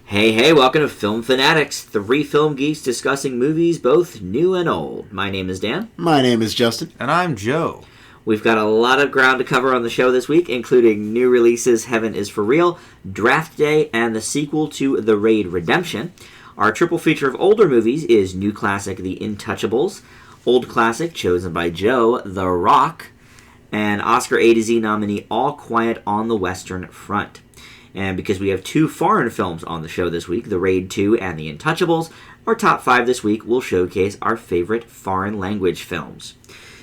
Hey, welcome to Film Fanatics, three film geeks discussing movies both new and old. My name is Dan. My name is Justin. And I'm Joe. We've got a lot of ground to cover on the show this week, including new releases Heaven is for Real, Draft Day, and the sequel to The Raid Redemption. Our triple feature of older movies is new classic The Intouchables, old classic chosen by Joe, The Rock, and Oscar A to Z nominee All Quiet on the Western Front. And because we have two foreign films on the show this week, The Raid 2 and The Intouchables, our top 5 this week will showcase our favorite foreign language films.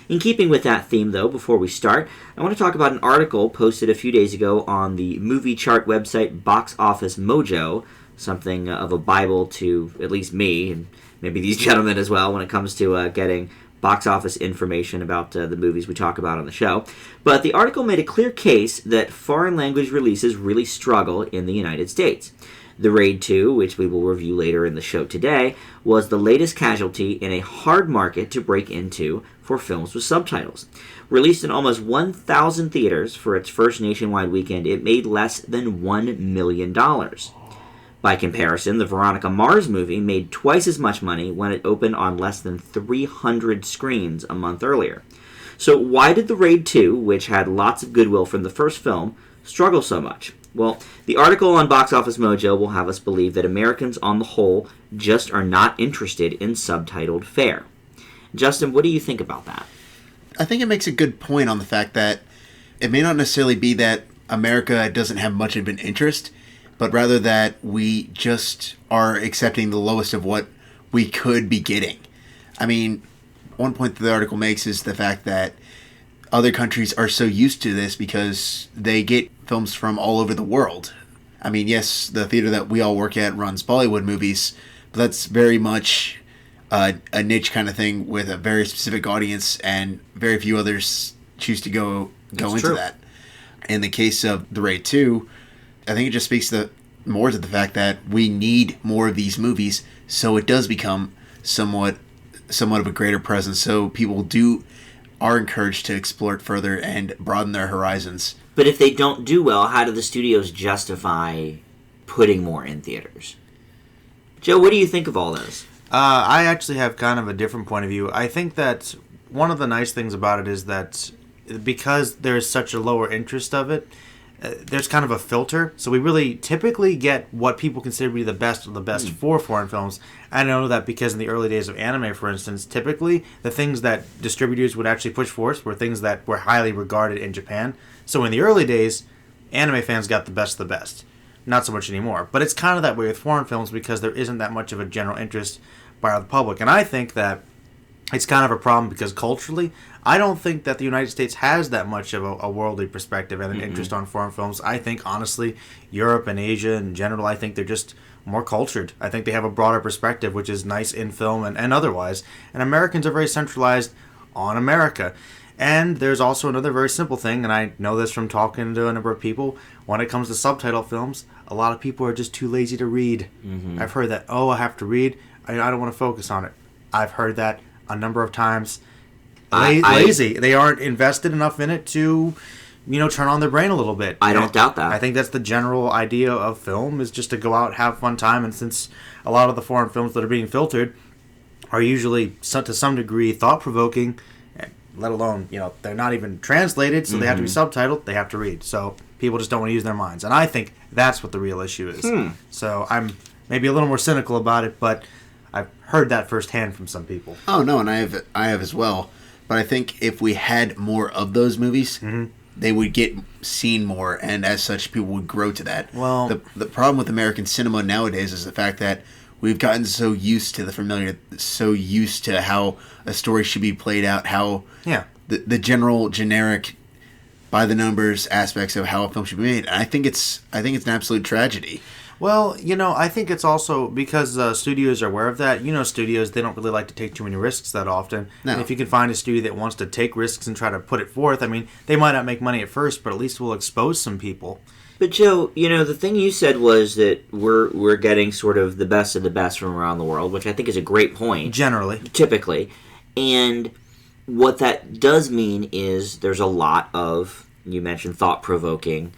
In keeping with that theme, though, before we start, I want to talk about an article posted a few days ago on the movie chart website Box Office Mojo, something of a Bible to at least me, and maybe these gentlemen as well, when it comes to getting box office information about the movies we talk about on the show. But the article made a clear case that foreign language releases really struggle in the United States. The Raid 2, which we will review later in the show today, was the latest casualty in a hard market to break into for films with subtitles. Released in almost 1,000 theaters for its first nationwide weekend, it made less than $1 million. By comparison, the Veronica Mars movie made twice as much money when it opened on less than 300 screens a month earlier. So why did The Raid 2, which had lots of goodwill from the first film, struggle so much? Well, the article on Box Office Mojo will have us believe that Americans on the whole just are not interested in subtitled fare. Justin, what do you think about that? I think it makes a good point on the fact that it may not necessarily be that America doesn't have much of an interest, but rather that we just are accepting the lowest of what we could be getting. I mean, one point that the article makes is the fact that other countries are so used to this because they get films from all over the world. I mean, yes, the theater that we all work at runs Bollywood movies, but that's very much a niche kind of thing with a very specific audience, and very few others choose to go into that. In the case of The Raid 2, I think it just speaks more to the fact that we need more of these movies, so it does become somewhat of a greater presence. So people are encouraged to explore it further and broaden their horizons. But if they don't do well, how do the studios justify putting more in theaters? Joe, what do you think of all this? I actually have kind of a different point of view. I think that one of the nice things about it is that because there's such a lower interest of it, there's kind of a filter. So we really typically get what people consider to be the best of the best for foreign films. I know that because in the early days of anime, for instance, typically the things that distributors would actually push for us were things that were highly regarded in Japan. So in the early days, anime fans got the best of the best. Not so much anymore. But it's kind of that way with foreign films because there isn't that much of a general interest by the public. And I think that it's kind of a problem because culturally, I don't think that the United States has that much of a worldly perspective and an interest on foreign films. I think, honestly, Europe and Asia in general, I think they're just more cultured. I think they have a broader perspective, which is nice in film and otherwise. And Americans are very centralized on America. And there's also another very simple thing, and I know this from talking to a number of people. When it comes to subtitle films, a lot of people are just too lazy to read. I've heard that, I have to read. I don't want to focus on it. I've heard that a number of times. Lazy. They aren't invested enough in it to, turn on their brain a little bit. I don't doubt that. I think that's the general idea of film, is just to go out, have fun time. And since a lot of the foreign films that are being filtered are usually, to some degree, thought-provoking, let alone, they're not even translated, so they have to be subtitled, they have to read. So people just don't want to use their minds. And I think that's what the real issue is. So I'm maybe a little more cynical about it, but I've heard that firsthand from some people. Oh, no, and I have as well. But I think if we had more of those movies, they would get seen more, and as such, people would grow to that. Well, the problem with American cinema nowadays is the fact that we've gotten so used to the familiar, so used to how a story should be played out, how the general, generic, by the numbers aspects of how a film should be made. And I think it's an absolute tragedy. Well, I think it's also because studios are aware of that. Studios, they don't really like to take too many risks that often. No. And if you can find a studio that wants to take risks and try to put it forth, they might not make money at first, but at least will expose some people. But Joe, the thing you said was that we're getting sort of the best of the best from around the world, which I think is a great point. Generally. Typically. And what that does mean is there's a lot of, you mentioned thought-provoking,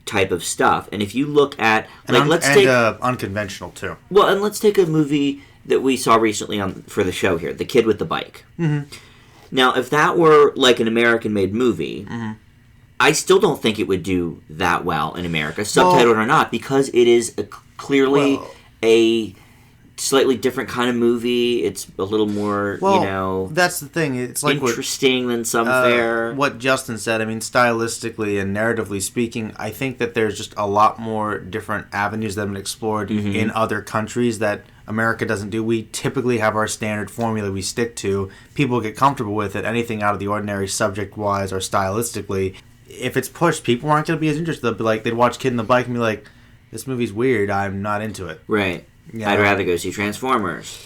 type of stuff. And if you look at unconventional too. Well, and let's take a movie that we saw recently for the show here, The Kid with the Bike. Mm-hmm. Now, if that were like an American-made movie, I still don't think it would do that well in America, subtitled or not, because it is clearly a slightly different kind of movie. It's a little more, that's the thing. It's like interesting than some fare. What Justin said, I mean, stylistically and narratively speaking, I think that there's just a lot more different avenues that have been explored in other countries that America doesn't do. We typically have our standard formula we stick to. People get comfortable with it. Anything out of the ordinary subject-wise or stylistically, if it's pushed, people aren't going to be as interested. They'll be like, they'd watch Kid in the Bike and be like, this movie's weird. I'm not into it. Right. I'd rather go see Transformers.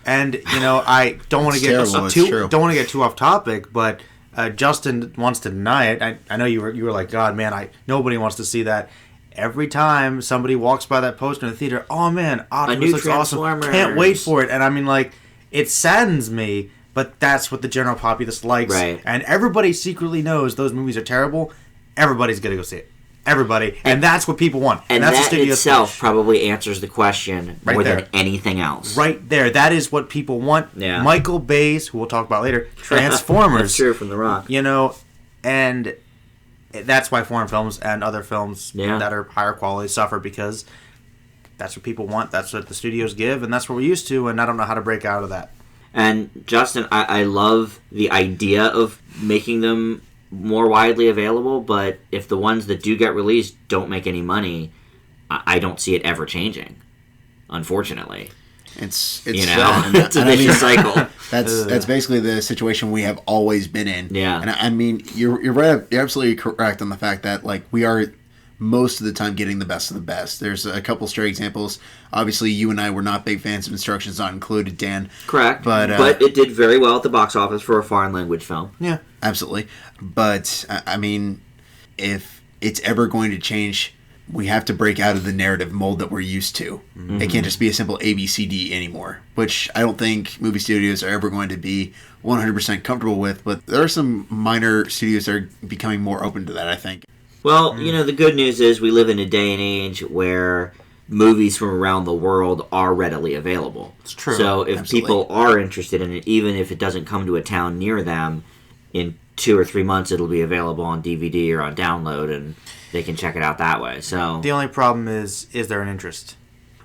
And I don't want to get too off topic, but Justin wants to deny it. I know you were like, God, man, nobody wants to see that. Every time somebody walks by that poster in the theater, oh man, Optimus looks awesome. Can't wait for it. And I mean, like, it saddens me, but that's what the general populace likes. Right. And everybody secretly knows those movies are terrible. Everybody's gonna go see it. Everybody, and that's what people want. And that's that itself probably answers the question more than anything else. Right there. That is what people want. Yeah. Michael Bay's, who we'll talk about later, Transformers. That's true, from The Rock. And that's why foreign films and other films that are higher quality suffer, because that's what people want. That's what the studios give, and that's what we're used to, and I don't know how to break out of that. And Justin, I love the idea of making them more widely available, but if the ones that do get released don't make any money, I don't see it ever changing, unfortunately. It's it's a vicious cycle. That's basically the situation we have always been in. Yeah. And I mean, you're right. You're absolutely correct on the fact that, like, we are most of the time getting the best of the best. There's a couple stray examples. Obviously, you and I were not big fans of Instructions Not Included, Dan. Correct. But it did very well at the box office for a foreign language film. Yeah. Absolutely. But, I mean, if it's ever going to change, we have to break out of the narrative mold that we're used to. Mm-hmm. It can't just be a simple ABCD anymore, which I don't think movie studios are ever going to be 100% comfortable with. But there are some minor studios that are becoming more open to that, I think. Well, the good news is we live in a day and age where movies from around the world are readily available. It's true. So if people are interested in it, even if it doesn't come to a town near them, in 2 or 3 months it'll be available on DVD or on download, and they can check it out that way. So the only problem is there an interest?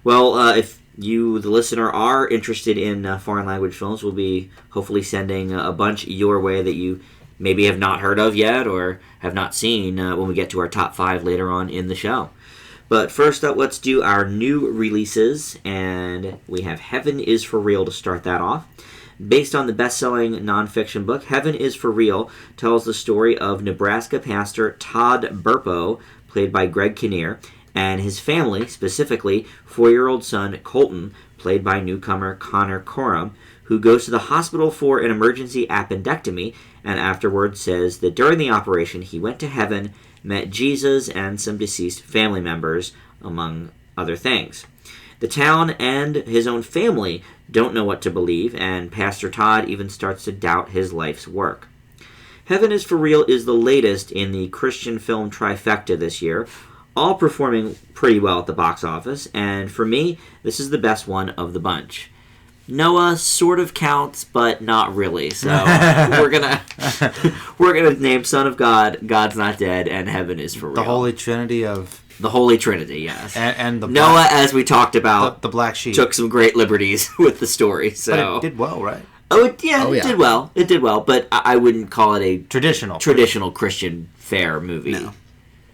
Well, if you, the listener, are interested in foreign language films, we'll be hopefully sending a bunch your way that you maybe have not heard of yet or have not seen when we get to our top 5 later on in the show. But first up, let's do our new releases, and we have Heaven is for Real to start that off. Based on the best-selling nonfiction book, Heaven is for Real tells the story of Nebraska pastor Todd Burpo, played by Greg Kinnear, and his family, specifically 4-year-old son Colton, played by newcomer Connor Coram, who goes to the hospital for an emergency appendectomy and afterwards says that during the operation he went to heaven, met Jesus and some deceased family members, among other things. The town and his own family don't know what to believe, and Pastor Todd even starts to doubt his life's work. Heaven is for Real is the latest in the Christian film trifecta this year, all performing pretty well at the box office, and for me, this is the best one of the bunch. Noah sort of counts, but not really. So we're gonna name Son of God, God's Not Dead, and Heaven is for Real. The Holy Trinity of the Holy Trinity, yes. And the Noah, as we talked about, the black sheep took some great liberties with the story. So but it did well, right? It did well. It did well, but I wouldn't call it a traditional Christian fare movie. No.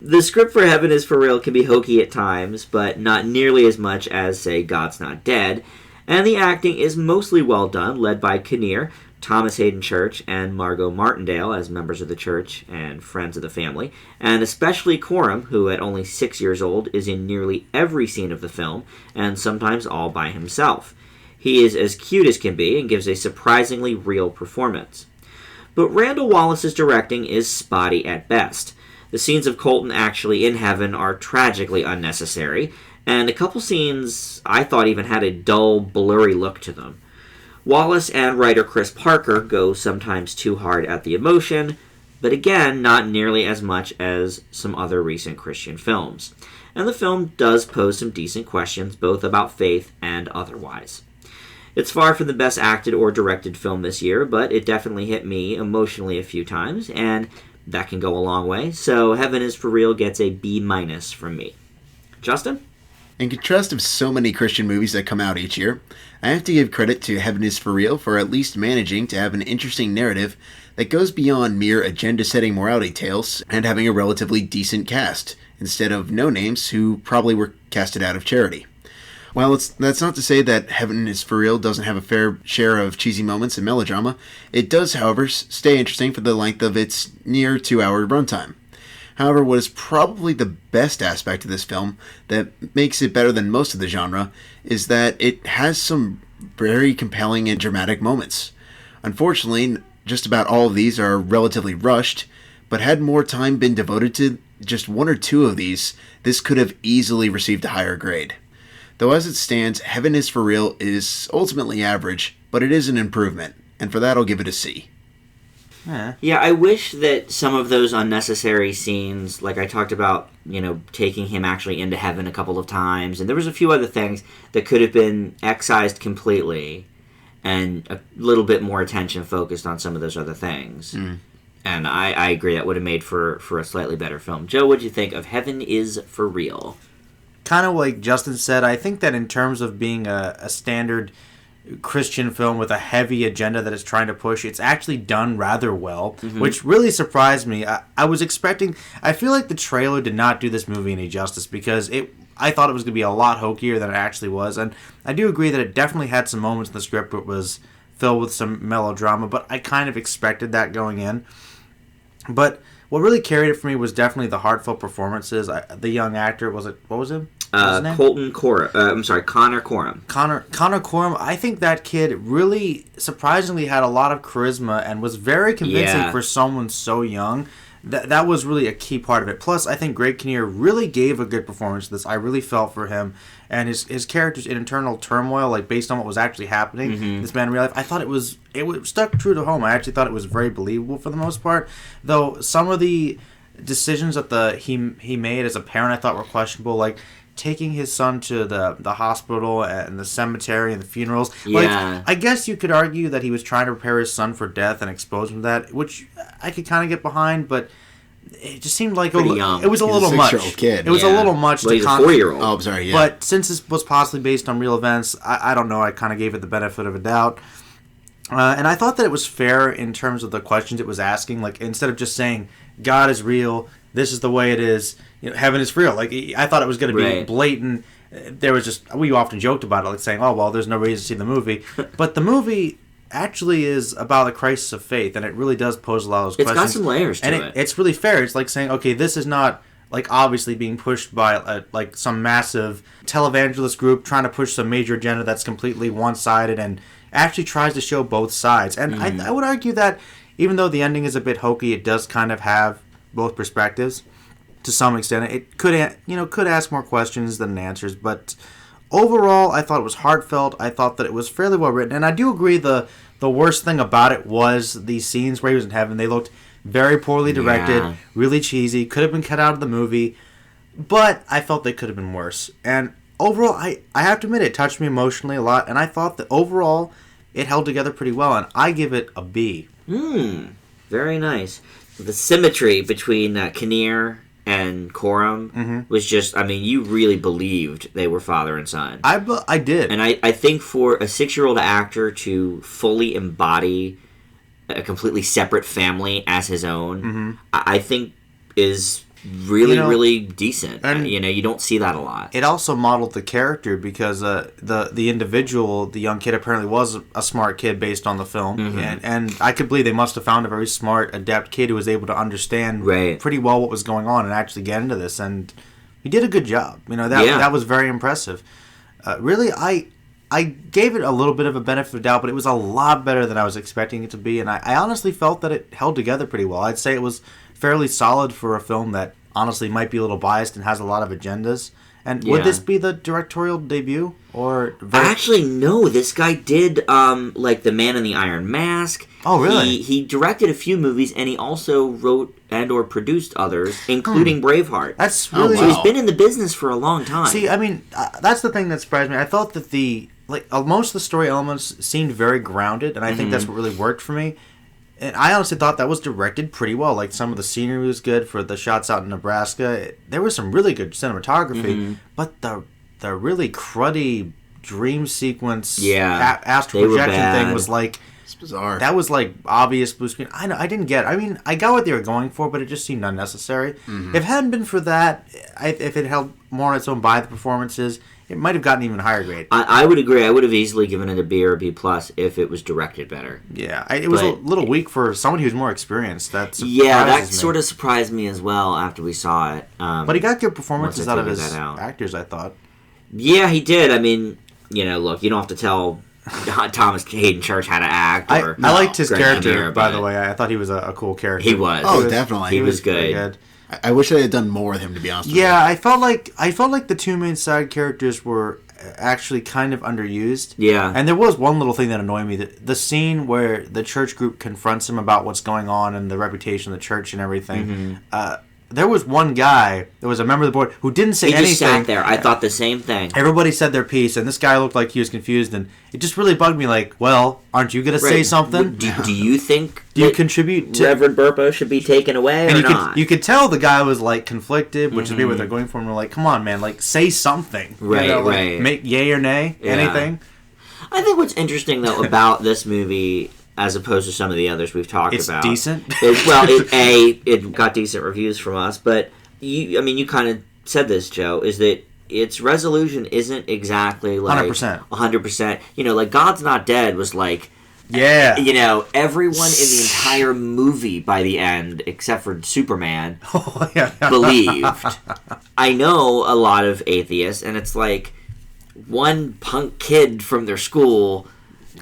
The script for Heaven is for Real can be hokey at times, but not nearly as much as, say, God's Not Dead. And the acting is mostly well done, led by Kinnear, Thomas Hayden Church, and Margot Martindale as members of the church and friends of the family, and especially Coram, who at only 6 years old is in nearly every scene of the film, and sometimes all by himself. He is as cute as can be and gives a surprisingly real performance. But Randall Wallace's directing is spotty at best. The scenes of Colton actually in heaven are tragically unnecessary, and a couple scenes I thought even had a dull, blurry look to them. Wallace and writer Chris Parker go sometimes too hard at the emotion, but again, not nearly as much as some other recent Christian films. And the film does pose some decent questions, both about faith and otherwise. It's far from the best acted or directed film this year, but it definitely hit me emotionally a few times, and that can go a long way. So Heaven is for Real gets a B- from me. Justin? In contrast of so many Christian movies that come out each year, I have to give credit to Heaven is for Real for at least managing to have an interesting narrative that goes beyond mere agenda-setting morality tales and having a relatively decent cast, instead of no-names who probably were casted out of charity. While that's not to say that Heaven is for Real doesn't have a fair share of cheesy moments and melodrama, it does, however, stay interesting for the length of its near 2-hour runtime. However, what is probably the best aspect of this film that makes it better than most of the genre is that it has some very compelling and dramatic moments. Unfortunately, just about all of these are relatively rushed, but had more time been devoted to just one or two of these, this could have easily received a higher grade. Though as it stands, Heaven is for Real is ultimately average, but it is an improvement, and for that I'll give it a C. Yeah, I wish that some of those unnecessary scenes, like I talked about, taking him actually into heaven a couple of times, and there was a few other things that could have been excised completely, and a little bit more attention focused on some of those other things. And I agree that would have made for a slightly better film. Joe, what do you think of Heaven is for Real? Kind of like Justin said, I think that in terms of being a standard Christian film with a heavy agenda that it's trying to push, it's actually done rather well, which really surprised me. I was expecting... I feel like the trailer did not do this movie any justice, because I thought it was going to be a lot hokier than it actually was, and I do agree that it definitely had some moments in the script where it was filled with some melodrama, but I kind of expected that going in. But what really carried it for me was definitely the heartfelt performances. The young actor, what was his name? Connor Corum. Connor Corum, I think that kid really surprisingly had a lot of charisma and was very convincing for someone so young. That was really a key part of it. Plus, I think Greg Kinnear really gave a good performance to this. I really felt for him and his character's internal turmoil, like based on what was actually happening. This man in real life, I thought it stuck true to home. I actually thought it was very believable for the most part. Though some of the decisions that he made as a parent, I thought were questionable, like taking his son to the hospital and the cemetery and the funerals. Yeah. Like, I guess you could argue that he was trying to prepare his son for death and expose him to that, which I could kind of get behind, but it just seemed like young. It was a little much. Kid. It was a little much. Well, he's a 4-year-old. Oh, I'm sorry, yeah. But since this was possibly based on real events, I don't know. I kind of gave it the benefit of a doubt. And I thought that it was fair in terms of the questions it was asking. Like, instead of just saying, God is real, this is the way it is, heaven is real. Like, I thought it was going to be blatant. There was just, we often joked about it, like saying, oh, well, there's no reason to see the movie. But the movie actually is about the crisis of faith, and it really does pose a lot of those questions. It's got some layers to it. It's really fair. It's like saying, okay, this is not like obviously being pushed by like some massive televangelist group trying to push some major agenda that's completely one-sided and actually tries to show both sides. And I would argue that even though the ending is a bit hokey, it does kind of have both perspectives to some extent. It could ask more questions than answers, but overall, I thought it was heartfelt. I thought that it was fairly well written, and I do agree the worst thing about it was these scenes where he was in heaven. They looked very poorly directed, really cheesy, could have been cut out of the movie, but I felt they could have been worse. And overall, I have to admit, it touched me emotionally a lot, and I thought that overall, it held together pretty well, and I give it a B. Very nice. The symmetry between Kinnear and Corum was just, you really believed they were father and son. I did. And I think for a 6-year-old actor to fully embody a completely separate family as his own, I think is really decent. And you don't see that a lot. It also modeled the character because the individual, the young kid, apparently was a smart kid based on the film, and I could believe they must have found a very smart, adept kid who was able to understand pretty well what was going on and actually get into this, and he did a good job. That was very impressive. Really, I gave it a little bit of a benefit of doubt, but it was a lot better than I was expecting it to be, and I honestly felt that it held together pretty well. I'd say it was fairly solid for a film that honestly might be a little biased and has a lot of agendas And Yeah. would this be the directorial debut? Or Actually, no. This guy did like The Man in the Iron Mask. Oh, really? He directed a few movies, and he also wrote and or produced others, including Braveheart. That's really... So he's been in the business for a long time. See, I mean, that's the thing that surprised me. I thought that most of the story elements seemed very grounded, and I think that's what really worked for me. And I honestly thought that was directed pretty well. Like, some of the scenery was good for the shots out in Nebraska. There was some really good cinematography, but the really cruddy dream sequence, astral projection thing was like... It's bizarre. That was like obvious blue screen. I know, I didn't get it. I mean, I got what they were going for, but it just seemed unnecessary. If it hadn't been for that, if it held more on its own by the performances, it might have gotten even higher grade. I would agree. I would have easily given it a B or a B plus if it was directed better. Yeah, it was a little weak for someone who's more experienced. That sort of surprised me as well after we saw it. But he got good performances out of his out. actors, I thought. Yeah, he did. I mean, look, you don't have to tell Thomas Hayden Church how to act. I liked his Greg character, Kinnear, by the way. I thought he was a cool character. He was. Oh, definitely. He was pretty good. I wish they had done more with him, to be honest with you. Yeah, I felt like the two main side characters were actually kind of underused. Yeah. And there was one little thing that annoyed me. The scene where the church group confronts him about what's going on and the reputation of the church and everything. There was one guy that was a member of the board who didn't say anything. He just sat there. I thought the same thing. Everybody said their piece, and this guy looked like he was confused, and it just really bugged me. Like, well, aren't you going to say something? Do you think... Do you contribute to... Reverend Burpo should be taken away or not? You could tell the guy was, like, conflicted, which would be what they're going for, and we're like, come on, man, like, say something. Right. Make yay or nay, anything. I think what's interesting, though, about this movie... as opposed to some of the others we've talked about. It's decent? It got decent reviews from us, but you kind of said this, Joe, is that its resolution isn't exactly like 100%. 100%. Like God's Not Dead was like, everyone in the entire movie by the end, except for Superman, believed. I know a lot of atheists, and it's like one punk kid from their school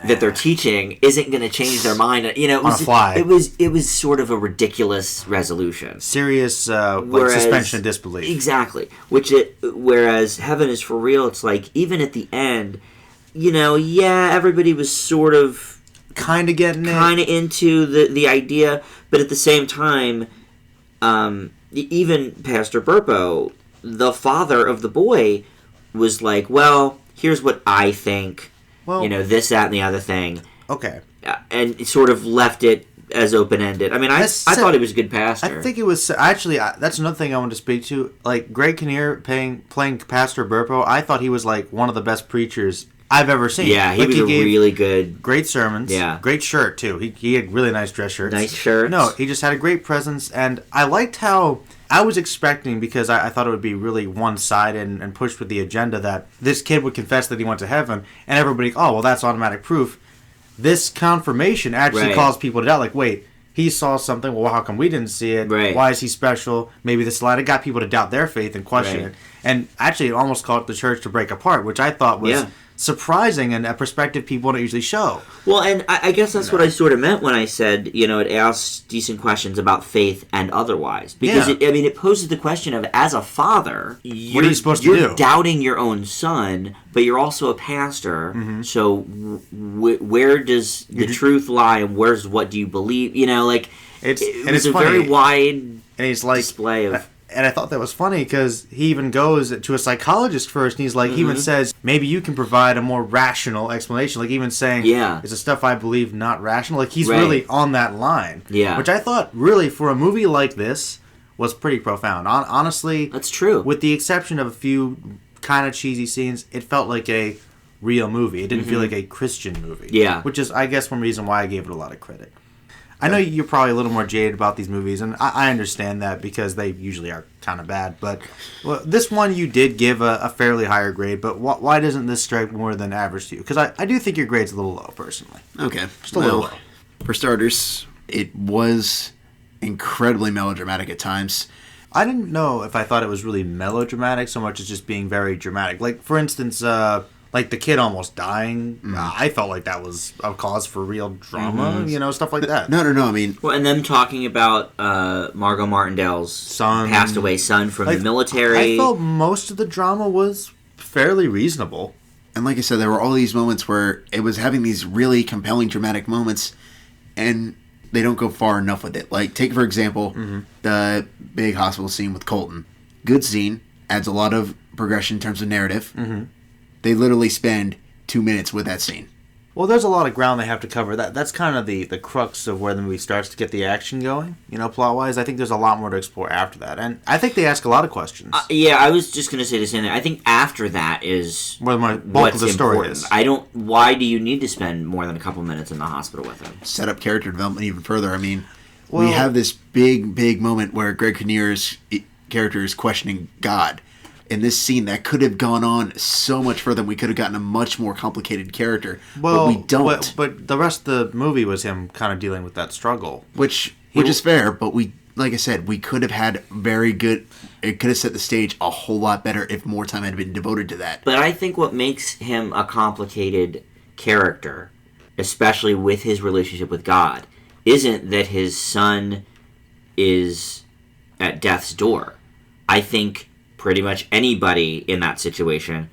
that they're teaching isn't going to change their mind. It was on a fly. It was sort of a ridiculous resolution. Serious suspension of disbelief. Exactly. Whereas Heaven is for Real, it's like even at the end, everybody was sort of kind of getting into the idea, but at the same time, even Pastor Burpo, the father of the boy, was like, well, here's what I think. Well, this, that, and the other thing. Okay. And sort of left it as open-ended. I mean, I thought he was a good pastor. I think it was... Actually, that's another thing I wanted to speak to. Like, Greg Kinnear playing Pastor Burpo, I thought he was, like, one of the best preachers I've ever seen. Yeah, he was really good... Great sermons. Yeah. Great shirt, too. He had really nice dress shirts. Nice shirts. No, he just had a great presence, and I liked how... I was expecting, because I thought it would be really one-sided and pushed with the agenda that this kid would confess that he went to heaven, and everybody, oh, well, that's automatic proof. This confirmation actually caused people to doubt, like, wait, he saw something, well, how come we didn't see it? Right. Why is he special? Maybe this light. It got people to doubt their faith and question it. And actually, it almost caused the church to break apart, which I thought was... surprising and a perspective people don't usually show. Well, and I guess that's what I sort of meant when I said, it asks decent questions about faith and otherwise. Because, it poses the question of, as a father, what are you supposed to do? You're doubting your own son, but you're also a pastor, so where does the truth lie and what do you believe? It was a very wide display of... And I thought that was funny because he even goes to a psychologist first, and he's like, he even says, maybe you can provide a more rational explanation. Like, even saying, is the stuff I believe not rational? Like, he's really on that line. Yeah. Which I thought, really, for a movie like this, was pretty profound. Honestly, that's true. With the exception of a few kind of cheesy scenes, it felt like a real movie. It didn't feel like a Christian movie. Yeah. Which is, I guess, one reason why I gave it a lot of credit. I know you're probably a little more jaded about these movies, and I understand that because they usually are kind of bad. But this one you did give a fairly higher grade, but why doesn't this strike more than average to you? Because I do think your grade's a little low, personally. Okay. Just a little low. For starters, it was incredibly melodramatic at times. I didn't know if I thought it was really melodramatic so much as just being very dramatic. Like, for instance, Like the kid almost dying. I felt like that was a cause for real drama, stuff like that. No. I mean, Well, and them talking about Margot Martindale's Son. passed away son from the military. I felt most of the drama was fairly reasonable. and like I said, there were all these moments where it was having these really compelling, dramatic moments, and they don't go far enough with it. Like, take for example, the big hospital scene with Colton. Good scene, adds a lot of progression in terms of narrative. They literally spend 2 minutes with that scene. Well, there's a lot of ground they have to cover. That's kind of the crux of where the movie starts to get the action going, plot-wise. I think there's a lot more to explore after that. And I think they ask a lot of questions. Yeah, I was just going to say the same thing. I think after that is Where the bulk what's of the story important. is. Why do you need to spend more than a couple minutes in the hospital with him? Set up character development even further. I mean, Well- we have this big moment where Greg Kinnear's character is questioning God. In this scene, that could have gone on so much further. We could have gotten a much more complicated character, but we don't. But the rest of the movie was him kind of dealing with that struggle. Which is fair, but like I said, we could have had very good. It could have set the stage a whole lot better if more time had been devoted to that. But I think what makes him a complicated character, especially with his relationship with God, isn't that his son is at death's door. I think pretty much anybody in that situation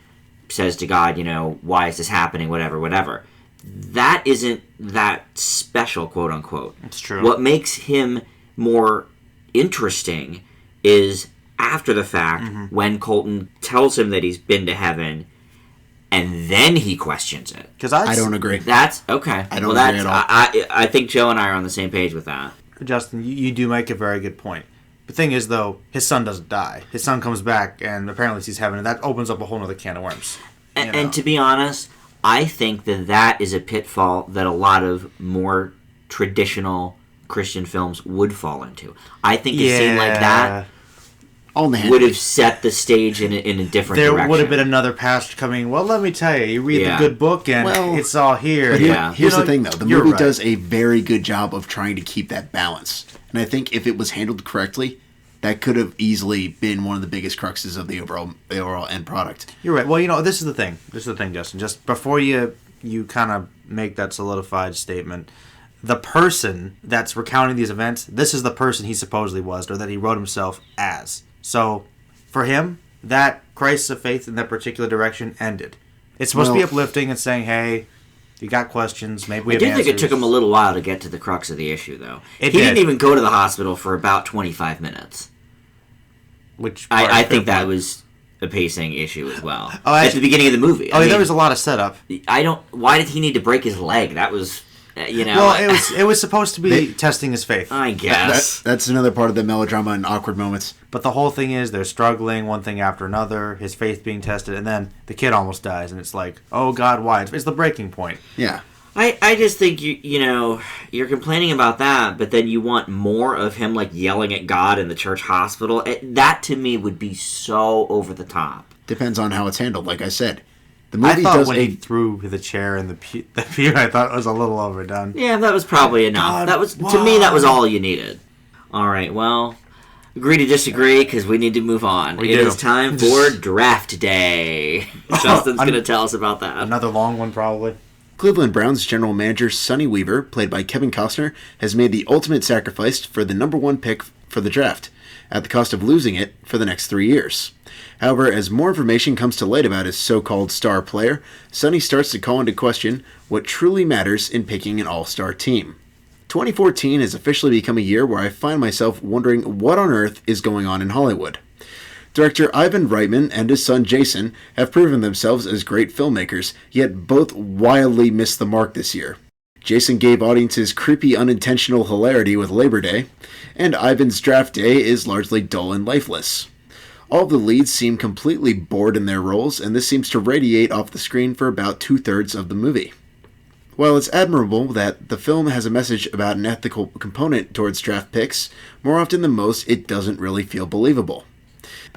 says to God, why is this happening, whatever. That isn't that special, quote unquote. It's true. What makes him more interesting is after the fact, when Colton tells him that he's been to heaven, and then he questions it. Because I don't agree. That's okay. I don't agree at all. I think Joe and I are on the same page with that. Justin, you do make a very good point. The thing is, though, his son doesn't die. His son comes back and apparently sees heaven, and that opens up a whole other can of worms. And to be honest, I think that is a pitfall that a lot of more traditional Christian films would fall into. I think a scene like that On the hand would have set the stage in a different There direction. would have been another pastor coming, well, let me tell you, you read Yeah. the good book and Well, it's all here. But Yeah. here's the thing, though. The you're movie right. does a very good job of trying to keep that balance. And I think if it was handled correctly, that could have easily been one of the biggest cruxes of the overall end product. You're right. Well, this is the thing. Justin. Just before you kind of make that solidified statement, the person that's recounting these events, this is the person he supposedly was, or that he wrote himself as. So, for him, that crisis of faith in that particular direction ended. It's supposed to be uplifting and saying, hey, you got questions, maybe we I have do answers. think it took him a little while to get to the crux of the issue, though. It He did. didn't even go to the hospital for about 25 minutes. Which I think that was a pacing issue as well. Oh, At the beginning of the movie. I mean, there was a lot of setup. Why did he need to break his leg? That was, Well, it was supposed to be testing his faith. I guess. That's another part of the melodrama and awkward moments. But the whole thing is they're struggling, one thing after another, his faith being tested, and then the kid almost dies, and it's like, oh God, why? It's the breaking point. Yeah. I just think you're complaining about that, but then you want more of him like yelling at God in the church hospital. That to me would be so over the top. Depends on how it's handled, like I said. The I movie thought does when he threw the chair in the pew, I thought it was a little overdone. Yeah, that was probably enough. God, That was to me that was all you needed. All right, well, agree to disagree because we need to move on. It is time for draft day. Justin's going to tell us about that. Another long one, probably. Cleveland Browns general manager Sonny Weaver, played by Kevin Costner, has made the ultimate sacrifice for the number one pick for the draft, at the cost of losing it for the next 3 years. However, as more information comes to light about his so-called star player, Sonny starts to call into question what truly matters in picking an all-star team. 2014 has officially become a year where I find myself wondering what on earth is going on in Hollywood. Director Ivan Reitman and his son Jason have proven themselves as great filmmakers, yet both wildly missed the mark this year. Jason gave audiences creepy unintentional hilarity with Labor Day, and Ivan's Draft Day is largely dull and lifeless. All of the leads seem completely bored in their roles, and this seems to radiate off the screen for about 2/3 of the movie. While it's admirable that the film has a message about an ethical component towards draft picks, more often than most, it doesn't really feel believable.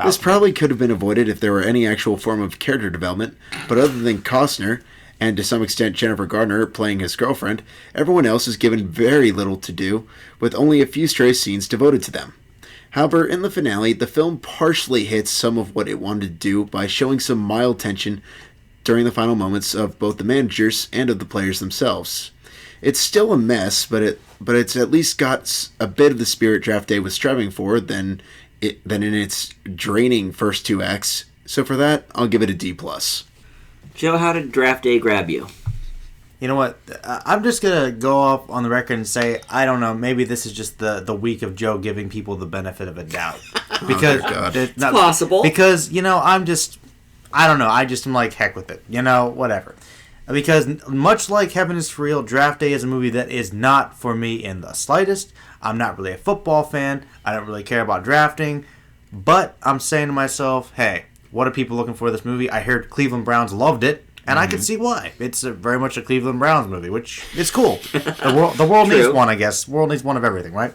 This probably could have been avoided if there were any actual form of character development, but other than Costner, and to some extent Jennifer Garner playing his girlfriend, everyone else is given very little to do, with only a few stray scenes devoted to them. However, in the finale, the film partially hits some of what it wanted to do by showing some mild tension during the final moments of both the managers and of the players themselves. It's still a mess, but it's at least got a bit of the spirit Draft Day was striving for than in its draining first two acts. So for that, I'll give it a D+. Joe, how did Draft Day grab you? You know what? I'm just going to go off on the record and say, I don't know, maybe this is just the week of Joe giving people the benefit of a doubt. Because it's possible. Because, I don't know, I'm like, heck with it. Whatever. Because much like Heaven is for Real, Draft Day is a movie that is not for me in the slightest. I'm not really a football fan. I don't really care about drafting. But I'm saying to myself, hey, what are people looking for in this movie? I heard Cleveland Browns loved it. And I can see why. It's very much a Cleveland Browns movie, which is cool. The world needs one, I guess. The world needs one of everything, right?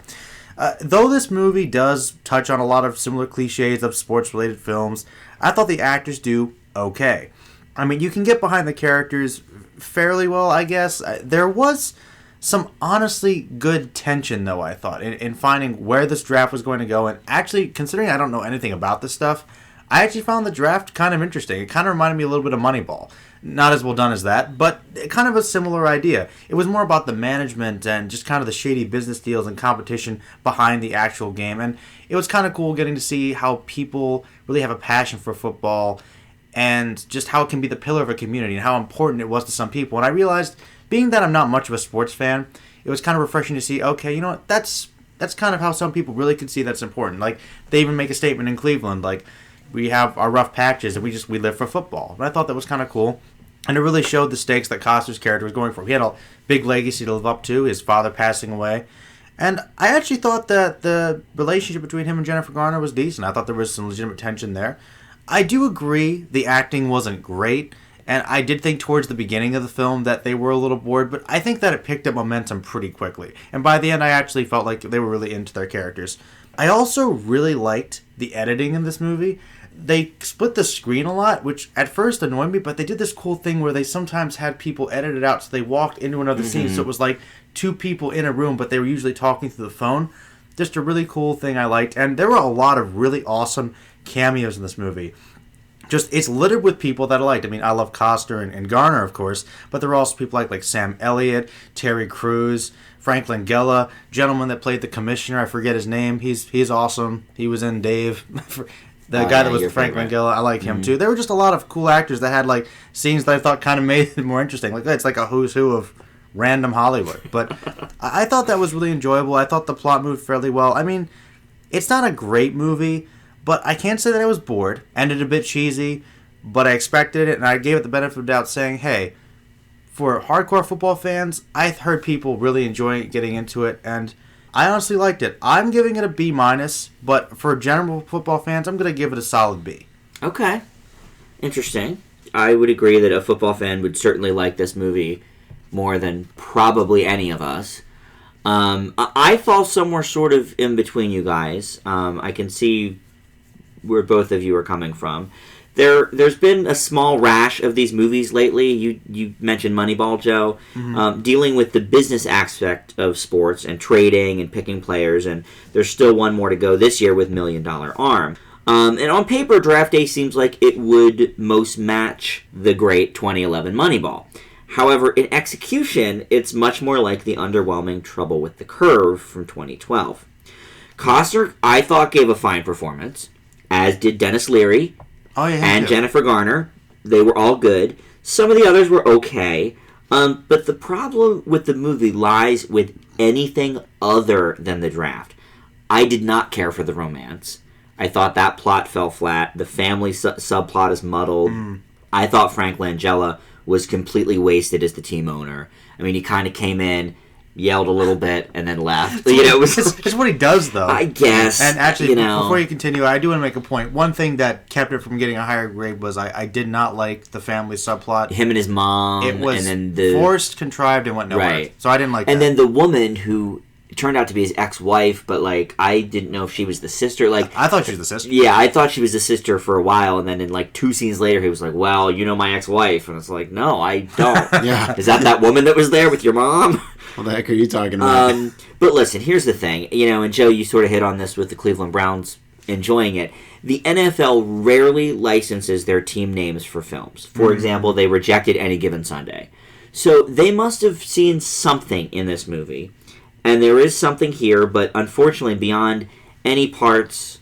Though this movie does touch on a lot of similar cliches of sports-related films, I thought the actors do okay. I mean, you can get behind the characters fairly well, I guess. There was some honestly good tension, though, I thought, in finding where this draft was going to go. And actually, considering I don't know anything about this stuff, I actually found the draft kind of interesting. It kind of reminded me a little bit of Moneyball. Not as well done as that, but kind of a similar idea. It was more about the management and just kind of the shady business deals and competition behind the actual game. And it was kind of cool getting to see how people really have a passion for football and just how it can be the pillar of a community and how important it was to some people. And I realized, being that I'm not much of a sports fan, it was kind of refreshing to see, okay, you know what, that's kind of how some people really could see that's important. Like, they even make a statement in Cleveland, like, we have our rough patches and we live for football. And I thought that was kind of cool. And it really showed the stakes that Costner's character was going for. He had a big legacy to live up to, his father passing away. And I actually thought that the relationship between him and Jennifer Garner was decent. I thought there was some legitimate tension there. I do agree the acting wasn't great. And I did think towards the beginning of the film that they were a little bored. But I think that it picked up momentum pretty quickly. And by the end, I actually felt like they were really into their characters. I also really liked the editing in this movie. They split the screen a lot, which at first annoyed me, but they did this cool thing where they sometimes had people edit it out, so they walked into another scene, so it was like two people in a room, but they were usually talking through the phone. Just a really cool thing I liked, and there were a lot of really awesome cameos in this movie. Just, it's littered with people that I liked. I mean, I love Costner and Garner, of course, but there were also people like Sam Elliott, Terry Crews, Frank Langella, gentleman that played the commissioner, I forget his name, he's awesome. He was in Dave. The guy that was Frank Langella, I like him too. There were just a lot of cool actors that had like scenes that I thought kind of made it more interesting. Like, it's like a who's who of random Hollywood. But I thought that was really enjoyable. I thought the plot moved fairly well. I mean, it's not a great movie, but I can't say that I was bored. Ended a bit cheesy, but I expected it, and I gave it the benefit of the doubt, saying, hey, for hardcore football fans, I've heard people really enjoying getting into it, and I honestly liked it. I'm giving it a B-, but for general football fans, I'm going to give it a solid B. Okay. Interesting. I would agree that a football fan would certainly like this movie more than probably any of us. I fall somewhere sort of in between you guys. I can see where both of you are coming from. There's been a small rash of these movies lately. You mentioned Moneyball, Joe, dealing with the business aspect of sports and trading and picking players, and there's still one more to go this year with $1 Million Arm. And on paper, Draft Day seems like it would most match the great 2011 Moneyball. However, in execution, it's much more like the underwhelming Trouble with the Curve from 2012. Costner, I thought, gave a fine performance, as did Dennis Leary, and Jennifer Garner. They were all good. Some of the others were okay. But the problem with the movie lies with anything other than the draft. I did not care for the romance. I thought that plot fell flat. The family subplot is muddled. I thought Frank Langella was completely wasted as the team owner. I mean, he kind of came in, yelled a little bit, and then left. It's what he does, though. I guess. And actually, before you continue, I do want to make a point. One thing that kept it from getting a higher grade was I did not like the family subplot. Him and his mom. It was and then forced, contrived, and went nowhere. Right. So I didn't like that. And then the woman who turned out to be his ex-wife, but I didn't know if she was the sister. I thought she was the sister. Yeah, I thought she was the sister for a while, and then in 2 scenes later, he was like, "Well, you know my ex-wife," and it's like, "No, I don't." Yeah. Is that woman that was there with your mom? What the heck are you talking about? But listen, here's the thing, and Joe, you sort of hit on this with the Cleveland Browns enjoying it. The NFL rarely licenses their team names for films. For example, they rejected Any Given Sunday. So they must have seen something in this movie. And there is something here, but unfortunately beyond any parts,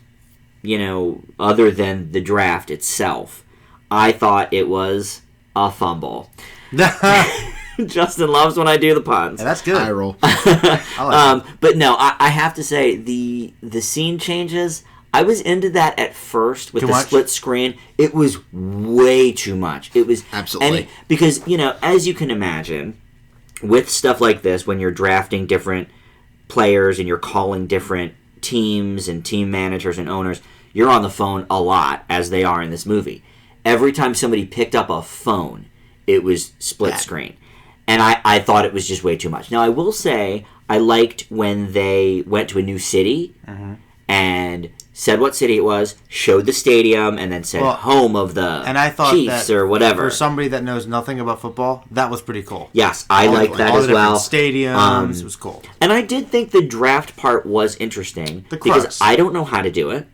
other than the draft itself, I thought it was a fumble. Justin loves when I do the puns. Yeah, that's good. I roll. But no, I have to say, the scene changes, I was into that at first with the split screen. It was way too much. It was absolutely because as you can imagine, with stuff like this, when you're drafting different players and you're calling different teams and team managers and owners, you're on the phone a lot, as they are in this movie. Every time somebody picked up a phone, it was split screen. And I thought it was just way too much. Now, I will say, I liked when they went to a new city and said what city it was, showed the stadium, and then said home of the and I thought Chiefs that or whatever. For somebody that knows nothing about football, that was pretty cool. Yes, I liked that as well. Stadiums, it was cool. And I did think the draft part was interesting because I don't know how to do it.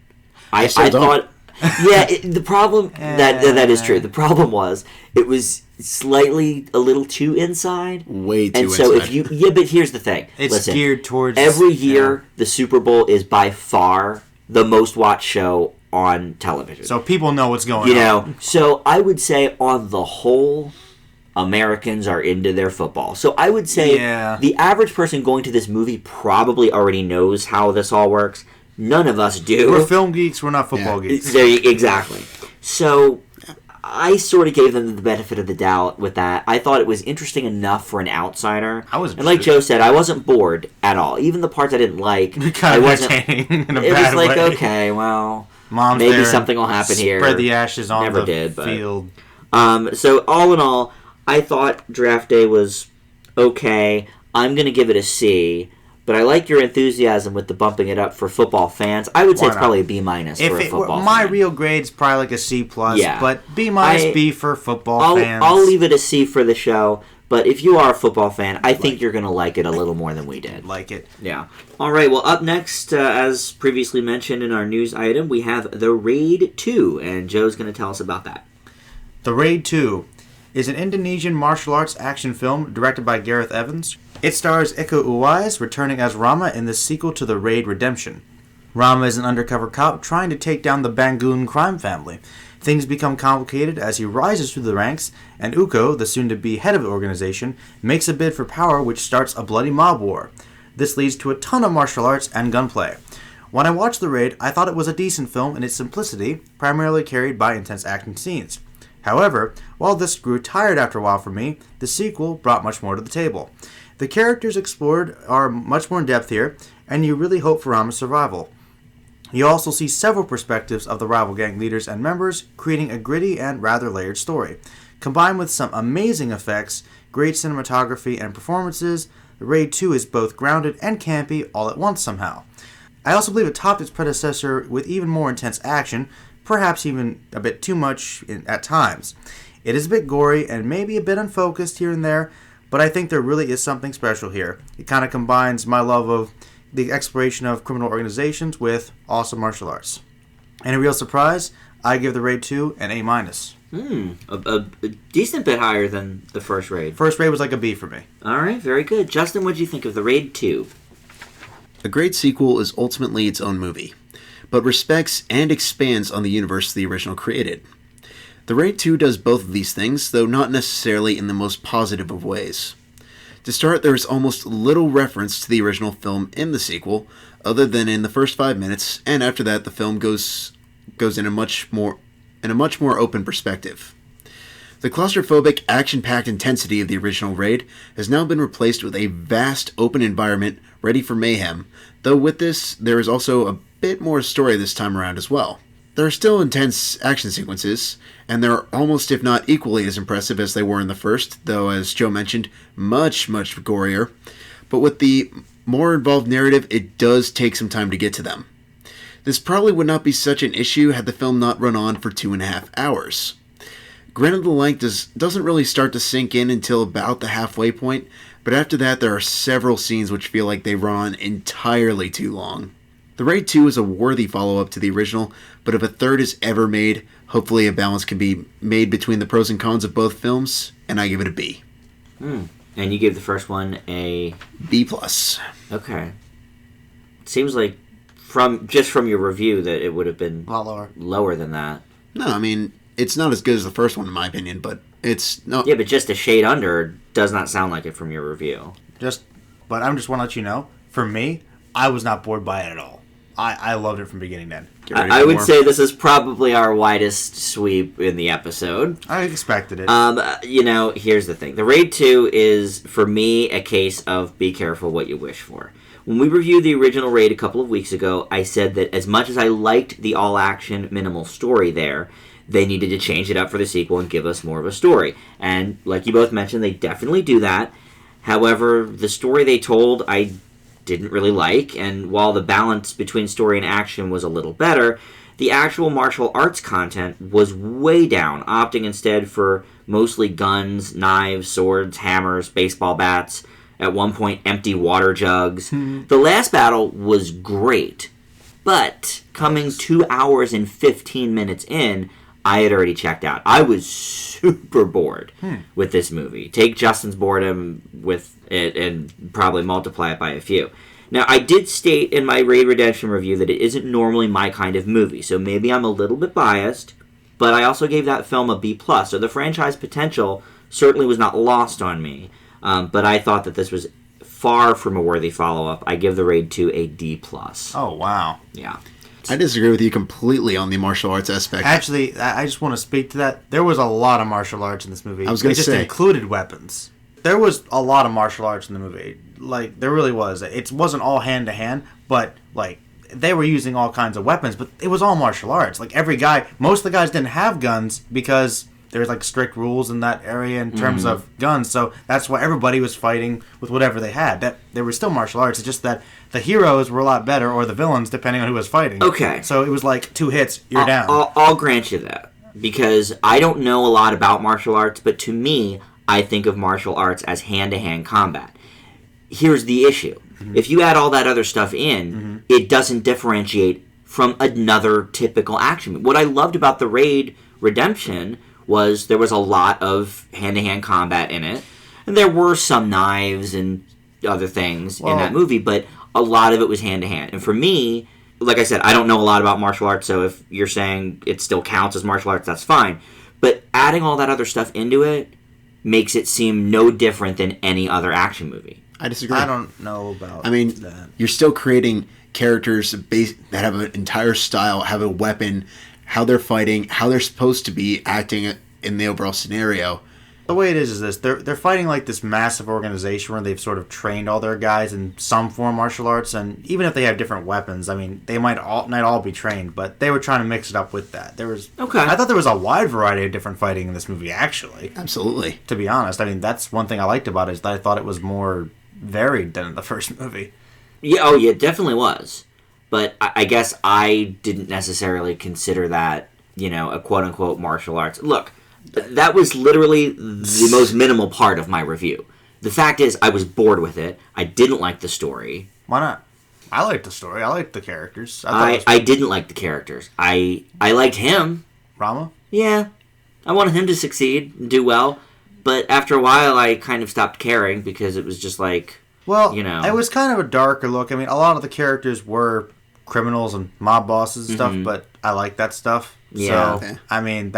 I thought, the problem that is true. The problem was it was slightly a little too inside. Way too inside. And so inside. but here's the thing. It's geared towards every year. The Super Bowl is by far the most watched show on television. So people know what's going on. So I would say on the whole, Americans are into their football. So I would say the average person going to this movie probably already knows how this all works. None of us do. We're film geeks. We're not football geeks. Exactly. So I sort of gave them the benefit of the doubt with that. I thought it was interesting enough for an outsider. And like Joe said, I wasn't bored at all. Even the parts I didn't like, kind of entertaining in a bad way. It was like, okay, well, Mom's maybe something will happen here. Spread the ashes on Never the did, field. So all in all, I thought Draft Day was okay. I'm going to give it a C. But I like your enthusiasm with the bumping it up for football fans. I would say it's probably a B- for a football my fan. real grade is probably like a C+, but B-, B for football fans. I'll leave it a C for the show, but if you are a football fan, I think you're going to like it a little more than we did. Like it. Yeah. All right, well, up next, as previously mentioned in our news item, we have The Raid 2, and Joe's going to tell us about that. The Raid 2 is an Indonesian martial arts action film directed by Gareth Evans. It stars Iko Uwais returning as Rama in the sequel to The Raid Redemption. Rama is an undercover cop trying to take down the Bangun crime family. Things become complicated as he rises through the ranks, and Uko, the soon-to-be head of the organization, makes a bid for power which starts a bloody mob war. This leads to a ton of martial arts and gunplay. When I watched The Raid, I thought it was a decent film in its simplicity, primarily carried by intense action scenes. However, while this grew tired after a while for me, the sequel brought much more to the table. The characters explored are much more in depth here, and you really hope for Rama's survival. You also see several perspectives of the rival gang leaders and members, creating a gritty and rather layered story. Combined with some amazing effects, great cinematography, and performances, The Raid 2 is both grounded and campy all at once somehow. I also believe it topped its predecessor with even more intense action, perhaps even a bit too much at times. It is a bit gory and maybe a bit unfocused here and there, but I think there really is something special here. It kind of combines my love of the exploration of criminal organizations with awesome martial arts. And a real surprise, I give The Raid 2 an A-. A decent bit higher than the first Raid. First Raid was like a B for me. All right, very good. Justin, what did you think of The Raid 2? A great sequel is ultimately its own movie, but respects and expands on the universe the original created. The Raid 2 does both of these things, though not necessarily in the most positive of ways. To start, there is almost little reference to the original film in the sequel, other than in the first 5 minutes, and after that the film goes in a much more open perspective. The claustrophobic, action-packed intensity of the original Raid has now been replaced with a vast open environment ready for mayhem, though with this, there is also a bit more story this time around as well. There are still intense action sequences, and they're almost if not equally as impressive as they were in the first, though as Joe mentioned, much gorier. But with the more involved narrative, it does take some time to get to them. This probably would not be such an issue had the film not run on for 2.5 hours. Granted, the length doesn't really start to sink in until about the halfway point, but after that there are several scenes which feel like they run on entirely too long. The Raid 2 is a worthy follow-up to the original, but if a third is ever made, hopefully a balance can be made between the pros and cons of both films, and I give it a B. And you gave the first one a... B+. Okay. Seems like from your review that it would have been A lot lower than that. No, I mean, it's not as good as the first one in my opinion, but it's... no. Yeah, but just a shade under does not sound like it from your review. But I'm just want to let you know, for me, I was not bored by it at all. I loved it from beginning to end. I would say this is probably our widest sweep in the episode. I expected it. Here's the thing. The Raid 2 is, for me, a case of be careful what you wish for. When we reviewed the original Raid a couple of weeks ago, I said that as much as I liked the all-action, minimal story there, they needed to change it up for the sequel and give us more of a story. And like you both mentioned, they definitely do that. However, the story they told, I didn't really like, and while the balance between story and action was a little better, the actual martial arts content was way down, opting instead for mostly guns, knives, swords, hammers, baseball bats, at one point empty water jugs. The last battle was great, but coming 2 hours and 15 minutes in, I had already checked out. I was super bored with this movie. Take Justin's boredom with it and probably multiply it by a few. Now, I did state in my Raid Redemption review that it isn't normally my kind of movie, so maybe I'm a little bit biased, but I also gave that film a B+, so the franchise potential certainly was not lost on me, but I thought that this was far from a worthy follow-up. I give the Raid 2 a D+. Oh, wow. Yeah. I disagree with you completely on the martial arts aspect. Actually, I just want to speak to that. There was a lot of martial arts in this movie. I was going to say. It just included weapons. There was a lot of martial arts in the movie. Like, there really was. It wasn't all hand-to-hand, but, like, they were using all kinds of weapons, but it was all martial arts. Like, most of the guys didn't have guns because there's, like, strict rules in that area in terms of guns, so that's why everybody was fighting with whatever they had. There were still martial arts. It's just that the heroes were a lot better, or the villains, depending on who was fighting. Okay. So it was like 2 hits, you're down. I'll grant you that, because I don't know a lot about martial arts, but to me, I think of martial arts as hand-to-hand combat. Here's the issue. If you add all that other stuff in, it doesn't differentiate from another typical action movie. What I loved about the Raid Redemption was there was a lot of hand-to-hand combat in it, and there were some knives and other things in that movie, but a lot of it was hand-to-hand. And for me, like I said, I don't know a lot about martial arts, so if you're saying it still counts as martial arts, that's fine. But adding all that other stuff into it makes it seem no different than any other action movie. I disagree. I don't know about that. You're still creating characters that have an entire style, have a weapon, how they're fighting, how they're supposed to be acting in the overall scenario. The way it is this: they're fighting like this massive organization where they've sort of trained all their guys in some form of martial arts, and even if they have different weapons, I mean, they might not all be trained, but they were trying to mix it up with that. I thought there was a wide variety of different fighting in this movie, actually. Absolutely. To be honest, I mean, that's one thing I liked about it, is that I thought it was more varied than in the first movie. Yeah, it definitely was. But I guess I didn't necessarily consider that, a quote-unquote martial arts. Look, that was literally the most minimal part of my review. The fact is, I was bored with it. I didn't like the story. Why not? I liked the story. I liked the characters. I didn't like the characters. I liked him. Rama? Yeah. I wanted him to succeed and do well. But after a while, I kind of stopped caring because it was just like, it was kind of a darker look. I mean, a lot of the characters were criminals and mob bosses and stuff, but I like that stuff. Yeah. So, I mean,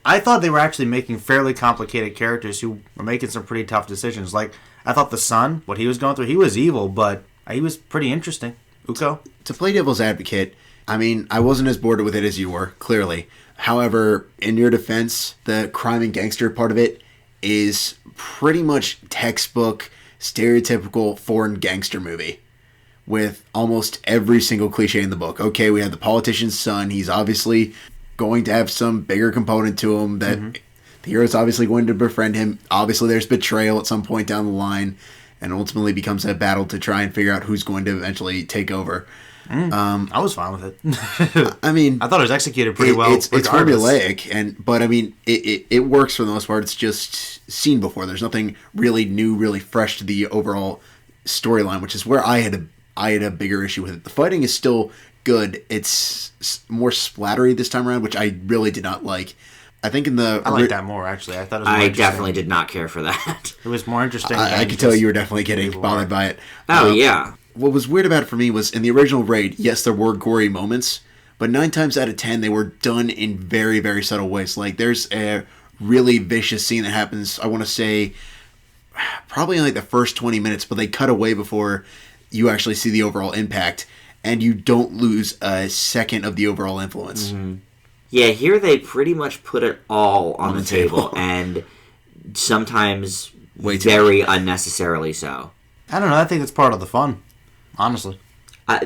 I thought they were actually making fairly complicated characters who were making some pretty tough decisions. Like, I thought the son, what he was going through, he was evil, but he was pretty interesting. Uko? To play devil's advocate, I mean, I wasn't as bored with it as you were, clearly. However, in your defense, the crime and gangster part of it is pretty much textbook, stereotypical foreign gangster movie with almost every single cliche in the book. Okay, we have the politician's son. He's obviously going to have some bigger component to him that the hero's obviously going to befriend him. Obviously, there's betrayal at some point down the line, and ultimately becomes a battle to try and figure out who's going to eventually take over. I was fine with it. I mean, I thought it was executed pretty well. It's formulaic, but I mean, it works for the most part. It's just seen before. There's nothing really new, really fresh to the overall storyline, which is where I had I had a bigger issue with it. The fighting is still good. It's more splattery this time around, which I really did not like. I think in the... I like that more, actually. I thought it was more I interesting. definitely did not care for that. It was more interesting. I could tell you were definitely getting bothered by it. Oh, yeah. What was weird about it for me was in the original Raid, yes, there were gory moments, but 9 times out of 10, they were done in very, very subtle ways. Like, there's a really vicious scene that happens, I want to say, probably in like the first 20 minutes, but they cut away before you actually see the overall impact, and you don't lose a second of the overall influence. Mm-hmm. Yeah, here they pretty much put it all on the table, and sometimes very unnecessarily so. I don't know. I think it's part of the fun, honestly.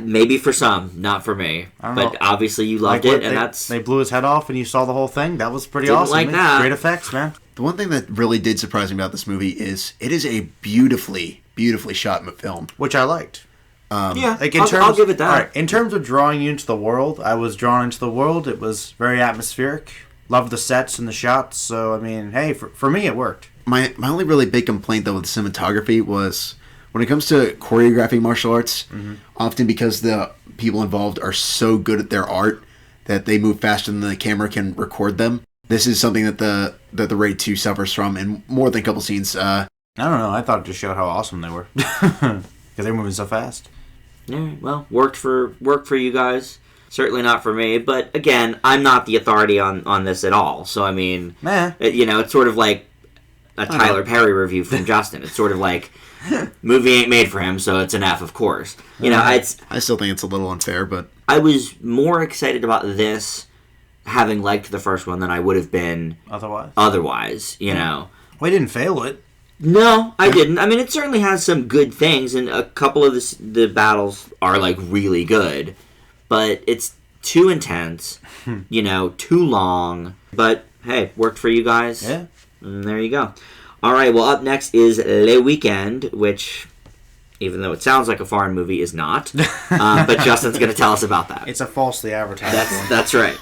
Maybe for some, not for me. But obviously you loved it, and they blew his head off, and you saw the whole thing. That was pretty awesome. Like that. Great effects, man. The one thing that really did surprise me about this movie is it is a beautifully, beautifully shot film. Which I liked. Yeah, like I'll give it that. All right, in terms of drawing you into the world, I was drawn into the world. It was very atmospheric. Loved the sets and the shots. So, I mean, hey, for me, it worked. My only really big complaint, though, with the cinematography was when it comes to choreographing martial arts, often because the people involved are so good at their art that they move faster than the camera can record them. This is something that the Raid 2 suffers from in more than a couple scenes. I don't know. I thought it just showed how awesome they were. Because they were moving so fast. Yeah, well, worked for you guys. Certainly not for me. But again, I'm not the authority on this at all. So I mean, it's sort of like a Tyler Perry review from Justin. It's sort of like movie ain't made for him, so it's an F, of course. I still think it's a little unfair, but I was more excited about this having liked the first one than I would have been otherwise. Well, he didn't fail it. No, I didn't. I mean, it certainly has some good things, and a couple of the battles are, like, really good. But it's too intense, too long. But, hey, worked for you guys. Yeah. And there you go. All right, well, up next is Le Weekend, which, even though it sounds like a foreign movie, is not. But Justin's going to tell us about that. It's a falsely advertised one. That's right.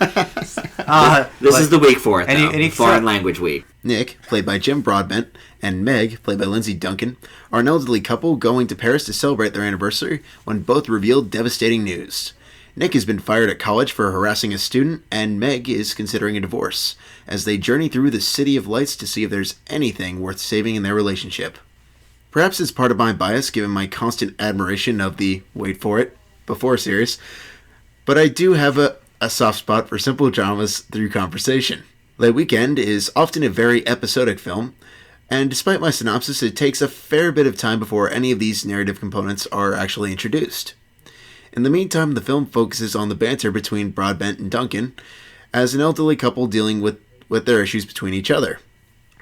This is the week for it, though. Foreign language week. Nick, played by Jim Broadbent, and Meg, played by Lindsay Duncan, are an elderly couple going to Paris to celebrate their anniversary when both reveal devastating news. Nick has been fired at college for harassing a student, and Meg is considering a divorce, as they journey through the City of Lights to see if there's anything worth saving in their relationship. Perhaps it's part of my bias, given my constant admiration of the, wait for it, before series, but I do have a soft spot for simple dramas through conversation. Le Weekend is often a very episodic film, and despite my synopsis, it takes a fair bit of time before any of these narrative components are actually introduced. In the meantime, the film focuses on the banter between Broadbent and Duncan, as an elderly couple dealing with their issues between each other.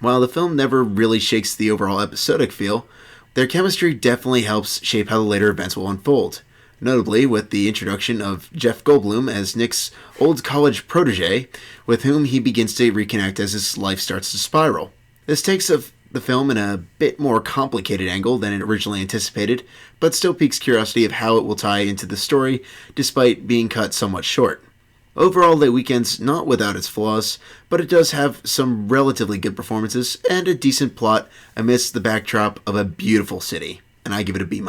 While the film never really shakes the overall episodic feel, their chemistry definitely helps shape how the later events will unfold, notably with the introduction of Jeff Goldblum as Nick's old college protege, with whom he begins to reconnect as his life starts to spiral. This takes the film in a bit more complicated angle than it originally anticipated, but still piques curiosity of how it will tie into the story, despite being cut somewhat short. Overall, Le Weekend's not without its flaws, but it does have some relatively good performances and a decent plot amidst the backdrop of a beautiful city, and I give it a B-.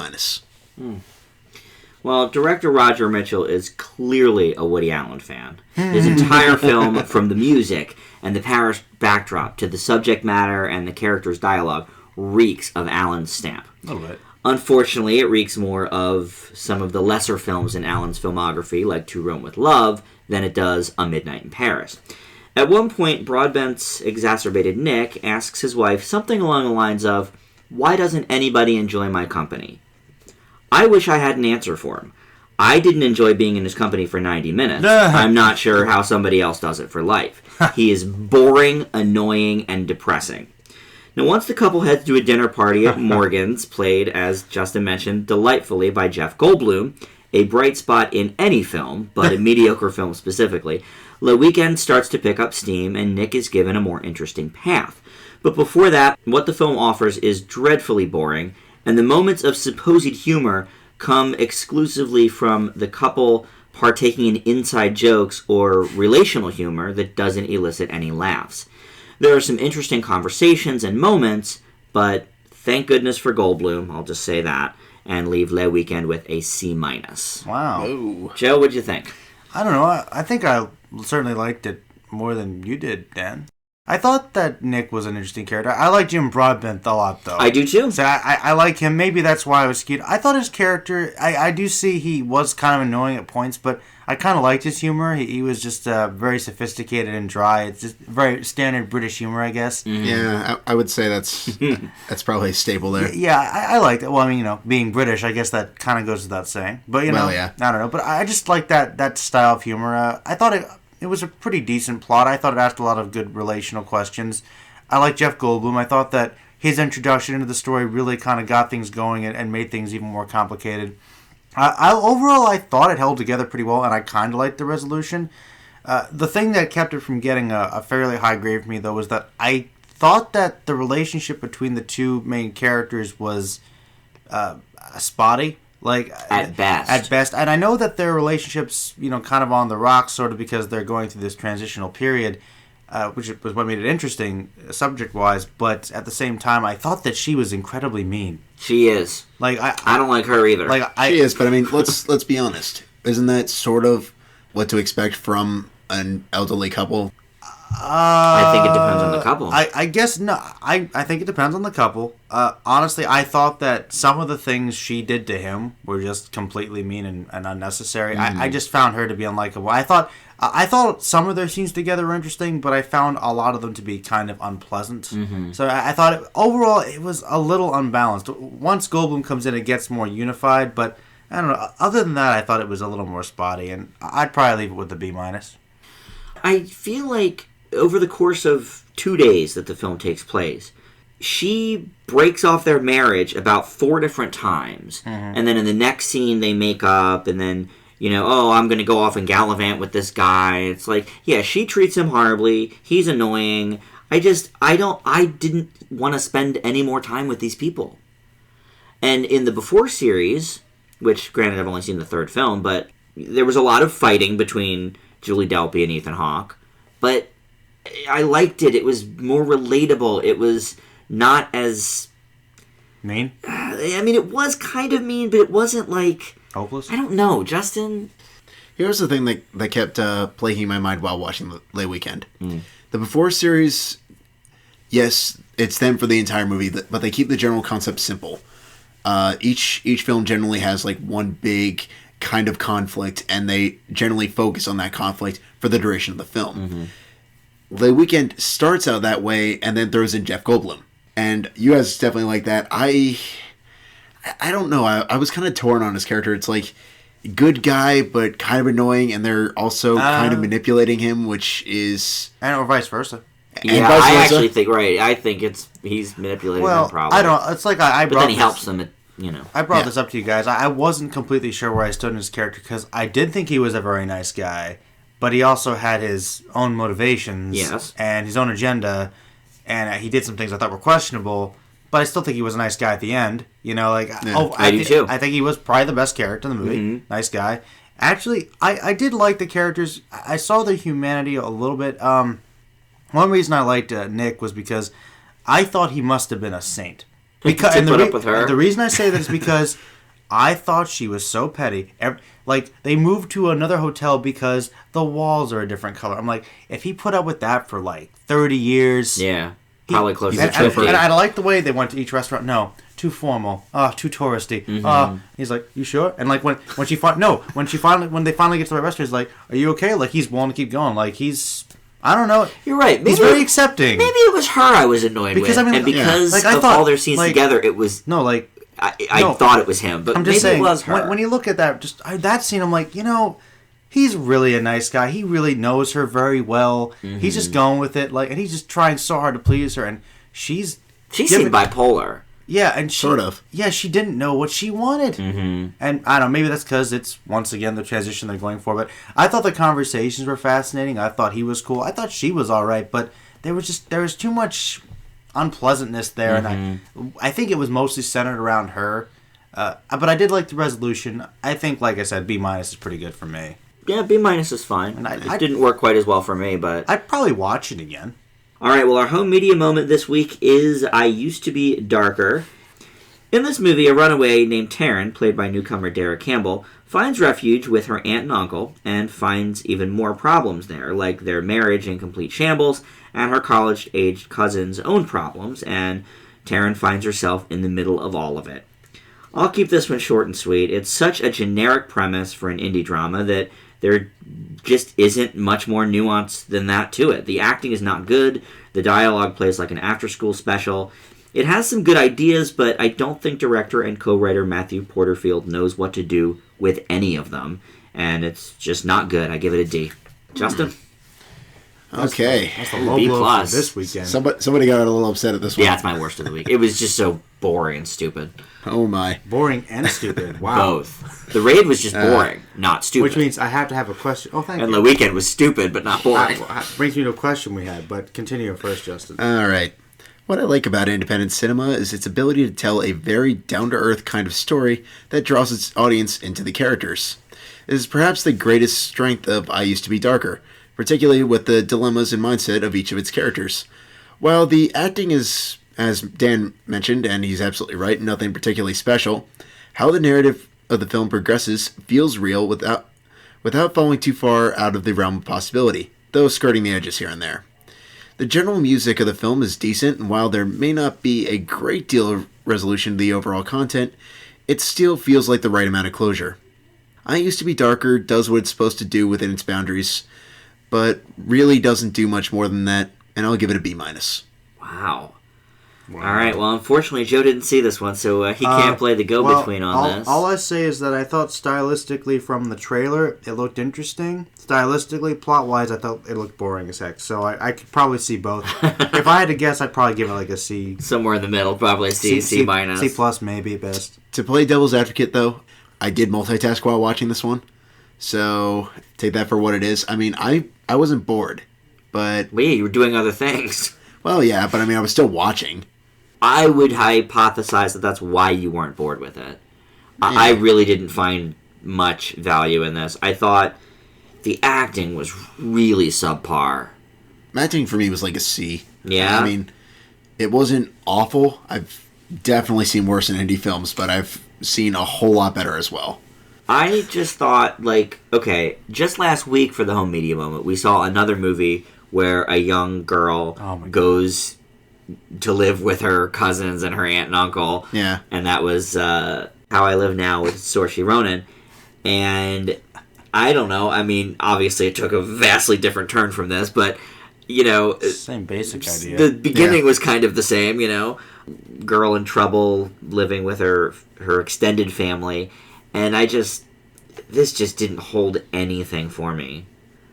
Well, director Roger Mitchell is clearly a Woody Allen fan. His entire film, from the music and the Paris backdrop to the subject matter and the characters' dialogue, reeks of Allen's stamp. A little bit. Unfortunately, it reeks more of some of the lesser films in Allen's filmography, like To Rome with Love, than it does A Midnight in Paris. At one point, Broadbent's exacerbated Nick asks his wife something along the lines of, "Why doesn't anybody enjoy my company?" I wish I had an answer for him. I didn't enjoy being in his company for 90 minutes. I'm not sure how somebody else does it for life. He is boring, annoying, and depressing. Now, once the couple heads to a dinner party at Morgan's, played, as Justin mentioned, delightfully by Jeff Goldblum, a bright spot in any film, but a mediocre film specifically, Le Weekend starts to pick up steam, and Nick is given a more interesting path. But before that, what the film offers is dreadfully boring, and the moments of supposed humor come exclusively from the couple partaking in inside jokes or relational humor that doesn't elicit any laughs. There are some interesting conversations and moments, but thank goodness for Goldblum, I'll just say that. and leave Le Weekend with a C-. Wow. Oh. Joe, what'd you think? I don't know. I think I certainly liked it more than you did, Dan. I thought that Nick was an interesting character. I like Jim Broadbent a lot, though. I do too. So I like him. Maybe that's why I was skewed. I thought his character, I do see he was kind of annoying at points, but I kind of liked his humor. He was just very sophisticated and dry. It's just very standard British humor, I guess. Mm-hmm. Yeah, I would say that's probably a staple there. Yeah, I liked it. Well, I mean, being British, I guess that kind of goes without saying. But, yeah. I don't know. But I just like that style of humor. I thought it was a pretty decent plot. I thought it asked a lot of good relational questions. I like Jeff Goldblum. I thought that his introduction into the story really kind of got things going and made things even more complicated. Overall, I thought it held together pretty well, and I kind of liked the resolution. The thing that kept it from getting a fairly high grade for me, though, was that I thought that the relationship between the two main characters was spotty. Like At best. And I know that their relationship's, kind of on the rocks, sort of because they're going through this transitional period, which was what made it interesting subject-wise. But at the same time, I thought that she was incredibly mean. She is. Like I don't like her either. She is, but I mean, let's be honest. Isn't that sort of what to expect from an elderly couple? I think it depends on the couple. I guess no. I think it depends on the couple. Honestly, I thought that some of the things she did to him were just completely mean and unnecessary. Mm-hmm. I just found her to be unlikable. I thought some of their scenes together were interesting, but I found a lot of them to be kind of unpleasant. Mm-hmm. So I thought overall it was a little unbalanced. Once Goldblum comes in, it gets more unified, but I don't know. Other than that, I thought it was a little more spotty, and I'd probably leave it with the B-. I feel like over the course of 2 days that the film takes place, she breaks off their marriage about 4 different times. Mm-hmm. And then in the next scene, they make up, and then, I'm going to go off and gallivant with this guy. It's like, yeah, she treats him horribly. He's annoying. I didn't want to spend any more time with these people. And in the Before series, which, granted, I've only seen the 3rd film, but there was a lot of fighting between Julie Delpy and Ethan Hawke. But I liked it. It was more relatable. It was not as mean. I mean, it was kind of mean, but it wasn't like hopeless. I don't know, Justin. Here's the thing that kept plaguing my mind while watching Le Weekend. The Before series, yes, it's them for the entire movie, but they keep the general concept simple. Each film generally has like one big kind of conflict, and they generally focus on that conflict for the duration of the film. Mm-hmm. Le Weekend starts out that way and then throws in Jeff Goldblum. And you guys definitely like that. I don't know. I was kind of torn on his character. It's like, good guy, but kind of annoying, and they're also kind of manipulating him, which is... And or vice versa. Yeah, I actually think, right, I think he's manipulating them probably. I don't... It's like I brought... But then he helps them, I brought this up to you guys. I wasn't completely sure where I stood in his character, because I did think he was a very nice guy, but he also had his own motivations. Yes. And his own agenda, and he did some things I thought were questionable, but I still think he was a nice guy at the end. I do too. I think he was probably the best character in the movie. Mm-hmm. Nice guy. Actually, I did like the characters. I saw their humanity a little bit. One reason I liked Nick was because I thought he must have been a saint. Because and put up with her. The reason I say that is because I thought she was so petty. Like, they moved to another hotel because the walls are a different color. I'm like, if he put up with that for like 30 years... Yeah. Probably closer to 50. And I like the way they went to each restaurant. No, too formal. Too touristy. Mm-hmm. He's like, you sure? And like when they finally get to the restaurant, he's like, are you okay? Like, he's willing to keep going. Like, he's, I don't know. You're right. He's very accepting. Maybe it was her I was annoyed with. And because of all their scenes together, it was... No, like... I thought it was him, but I'm just maybe saying, it was her. When you look at that, that scene, I'm like, he's really a nice guy. He really knows her very well. Mm-hmm. He's just going with it, and he's just trying so hard to please her, and she seemed bipolar. Yeah, and sort of. Yeah, she didn't know what she wanted, and I don't know. Maybe that's because it's once again the transition they're going for. But I thought the conversations were fascinating. I thought he was cool. I thought she was all right, but there was too much unpleasantness there, and I think it was mostly centered around her. But I did like the resolution. I think, like I said, B- is pretty good for me. Yeah, B- is fine. And it didn't work quite as well for me, but... I'd probably watch it again. All right, well, our home media moment this week is I Used to Be Darker. In this movie, a runaway named Taryn, played by newcomer Dara Campbell, finds refuge with her aunt and uncle and finds even more problems there, like their marriage in complete shambles and her college-aged cousin's own problems, and Taryn finds herself in the middle of all of it. I'll keep this one short and sweet. It's such a generic premise for an indie drama that there just isn't much more nuance than that to it. The acting is not good. The dialogue plays like an after-school special. It has some good ideas, but I don't think director and co-writer Matthew Porterfield knows what to do with any of them, and it's just not good. I give it a D. Justin? Okay. That's the low B blow plus. for this weekend. Somebody got a little upset at this one. Yeah, it's my worst of the week. It was just so boring and stupid. Oh my. Boring and stupid. Wow. Both. The Raid was just boring, not stupid. Which means I have to have a question. Oh, thank and you. The Weekend was stupid, but not boring. Brings me to a question we had, but continue first, Justin. All right. What I like about independent cinema is its ability to tell a very down-to-earth kind of story that draws its audience into the characters. It is perhaps the greatest strength of I Used to Be Darker, particularly with the dilemmas and mindset of each of its characters. While the acting is, as Dan mentioned, and he's absolutely right, nothing particularly special, how the narrative of the film progresses feels real without falling too far out of the realm of possibility, though skirting the edges here and there. The general music of the film is decent, and while there may not be a great deal of resolution to the overall content, it still feels like the right amount of closure. I Used to Be Darker does what it's supposed to do within its boundaries, but really doesn't do much more than that, and I'll give it a B-. Wow. All right, well, unfortunately, Joe didn't see this one, so he can't play the go-between on this. All I say is that I thought stylistically from the trailer, it looked interesting. Stylistically, plot-wise, I thought it looked boring as heck. So I could probably see both. If I had to guess, I'd probably give it like a C. Somewhere in the middle, probably C, C minus. C plus maybe best. To play devil's advocate, though, I did multitask while watching this one, so take that for what it is. I mean, I wasn't bored, but... Well, yeah, you were doing other things. Well, yeah, but I mean, I was still watching. I would hypothesize that that's why you weren't bored with it. Yeah. I really didn't find much value in this. I thought the acting was really subpar. Acting for me was like a C. Yeah? I mean, it wasn't awful. I've definitely seen worse in indie films, but I've seen a whole lot better as well. I just thought, like, okay, just last week for the home media moment, we saw another movie where a young girl goes to live with her cousins and her aunt and uncle. Yeah. And that was How I Live Now with Saoirse Ronan. And I don't know. I mean, obviously it took a vastly different turn from this, but, you know... Same basic idea. The beginning was kind of the same, you know. Girl in trouble living with her extended family. And this just didn't hold anything for me.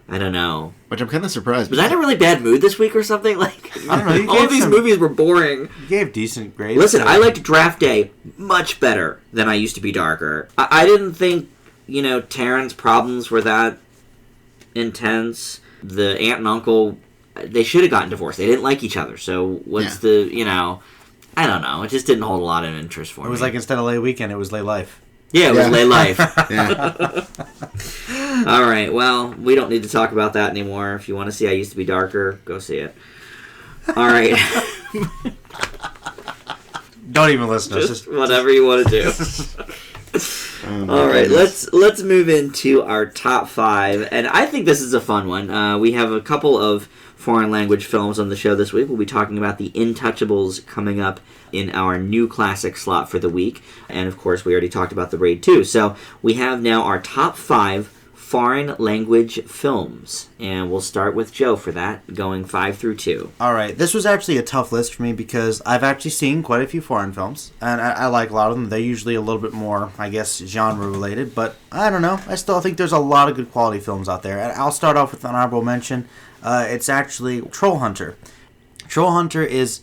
I don't know. Which I'm kind of surprised. Was I in a really bad mood this week or something? Like, I don't know. All of these movies were boring. You gave decent grades. Listen, I liked Draft Day much better than I Used to Be Darker. I didn't think, you know, Taryn's problems were that intense. The aunt and uncle, they should have gotten divorced. They didn't like each other. So what's the, you know, I don't know. It just didn't hold a lot of interest for me. It was like instead of Lay Weekend, it was Lay Life. Yeah, it was Lay Life. Yeah. All right, well, we don't need to talk about that anymore. If you want to see I Used to Be Darker, go see it. All right. Don't even listen to us. Just whatever you want to do. All right, let's move into our top 5, and I think this is a fun one. We have a couple of foreign language films on the show this week. We'll be talking about The Intouchables coming up in our new classic slot for the week, and of course we already talked about The Raid 2. So we have now our top 5 foreign language films, and we'll start with Joe for that, going 5 through 2. All right, this was actually a tough list for me because I've actually seen quite a few foreign films, and I like a lot of them. They're usually a little bit more, I guess, genre related, but I don't know. I still think there's a lot of good quality films out there. And I'll start off with an honorable mention. It's actually Troll Hunter. Troll Hunter is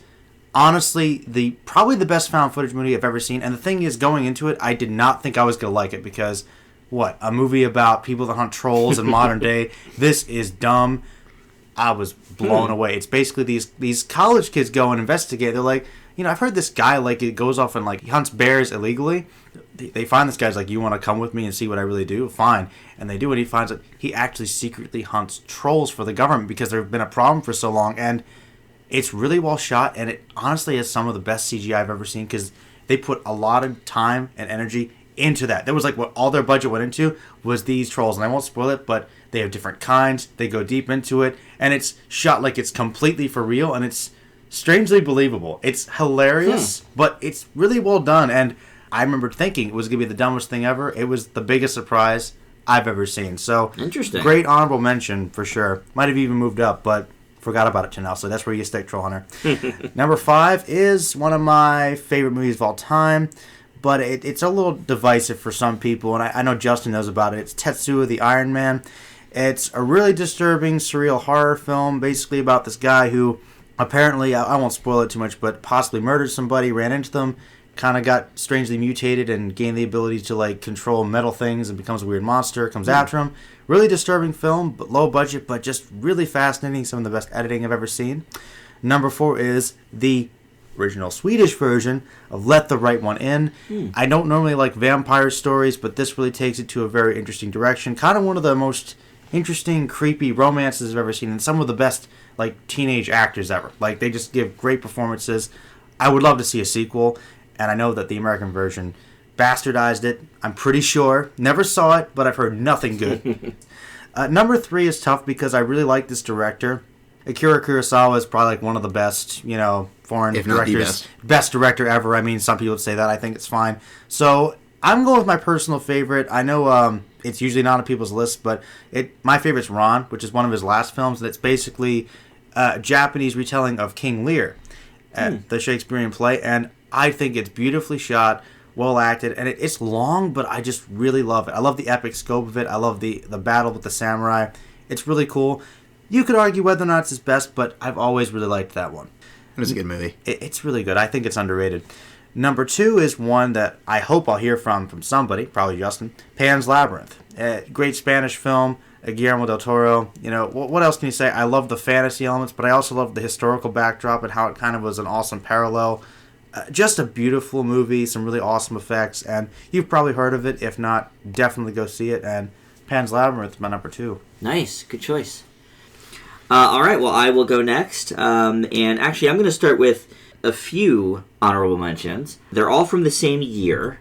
honestly probably the best found footage movie I've ever seen, and the thing is, going into it, I did not think I was going to like it because... What? A movie about people that hunt trolls in modern day? This is dumb. I was blown away. It's basically these college kids go and investigate. They're like, you know, I've heard this guy, like, it goes off and, like, he hunts bears illegally. They find this guy's like, you want to come with me and see what I really do? Fine. And they do it. He finds that he actually secretly hunts trolls for the government because there have been a problem for so long. And it's really well shot, and it honestly has some of the best CGI I've ever seen because they put a lot of time and energy into that. That was like what all their budget went into was these trolls. And I won't spoil it, but they have different kinds. They go deep into it. And it's shot like it's completely for real. And it's strangely believable. It's hilarious, but it's really well done. And I remember thinking it was going to be the dumbest thing ever. It was the biggest surprise I've ever seen. So, interesting. Great honorable mention for sure. Might have even moved up, but forgot about it till now. So that's where you stick, Troll Hunter. Number 5 is one of my favorite movies of all time, but it's a little divisive for some people, and I know Justin knows about it. It's Tetsuo the Iron Man. It's a really disturbing, surreal horror film, basically about this guy who apparently, I won't spoil it too much, but possibly murdered somebody, ran into them, kind of got strangely mutated and gained the ability to like control metal things and becomes a weird monster, comes after him. Really disturbing film, but low budget, but just really fascinating. Some of the best editing I've ever seen. Number 4 is the original Swedish version of Let the Right One In. I don't normally like vampire stories, but this really takes it to a very interesting direction. Kind of one of the most interesting, creepy romances I've ever seen, and some of the best like teenage actors ever. Like they just give great performances. I would love to see a sequel. And I know that the American version bastardized it. I'm pretty sure. Never saw it, but I've heard nothing good. Number 3 is tough because I really like this director. Akira Kurosawa is probably like one of the best, foreign if not directors. the Best director ever. I mean, some people would say that. I think it's fine. So I'm going with my personal favorite. I know it's usually not on people's list, but my favorite's Ron, which is one of his last films. And it's basically a Japanese retelling of King Lear, the Shakespearean play. And I think it's beautifully shot, well acted, and it's long, but I just really love it. I love the epic scope of it. I love the battle with the samurai. It's really cool. You could argue whether or not it's his best, but I've always really liked that one. It was a good movie. It's really good. I think it's underrated. Number 2 is one that I hope I'll hear from somebody, probably Justin. Pan's Labyrinth. Great Spanish film. Guillermo del Toro. What else can you say? I love the fantasy elements, but I also love the historical backdrop and how it kind of was an awesome parallel. Just a beautiful movie, some really awesome effects, and you've probably heard of it. If not, definitely go see it. And Pan's Labyrinth is my number 2. Nice. Good choice. All right, well, I will go next. And actually, I'm going to start with a few honorable mentions. They're all from the same year.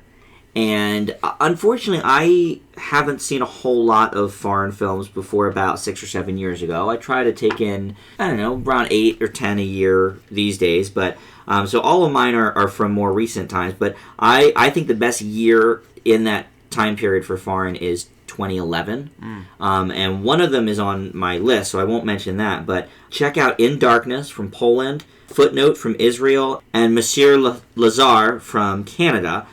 And unfortunately, I haven't seen a whole lot of foreign films before about 6 or 7 years ago. I try to take in, around 8 or 10 a year these days. But so all of mine are from more recent times. But I think the best year in that time period for foreign is 2011. And one of them is on my list, so I won't mention that. But check out In Darkness from Poland, Footnote from Israel, and Monsieur Lazare from Canada.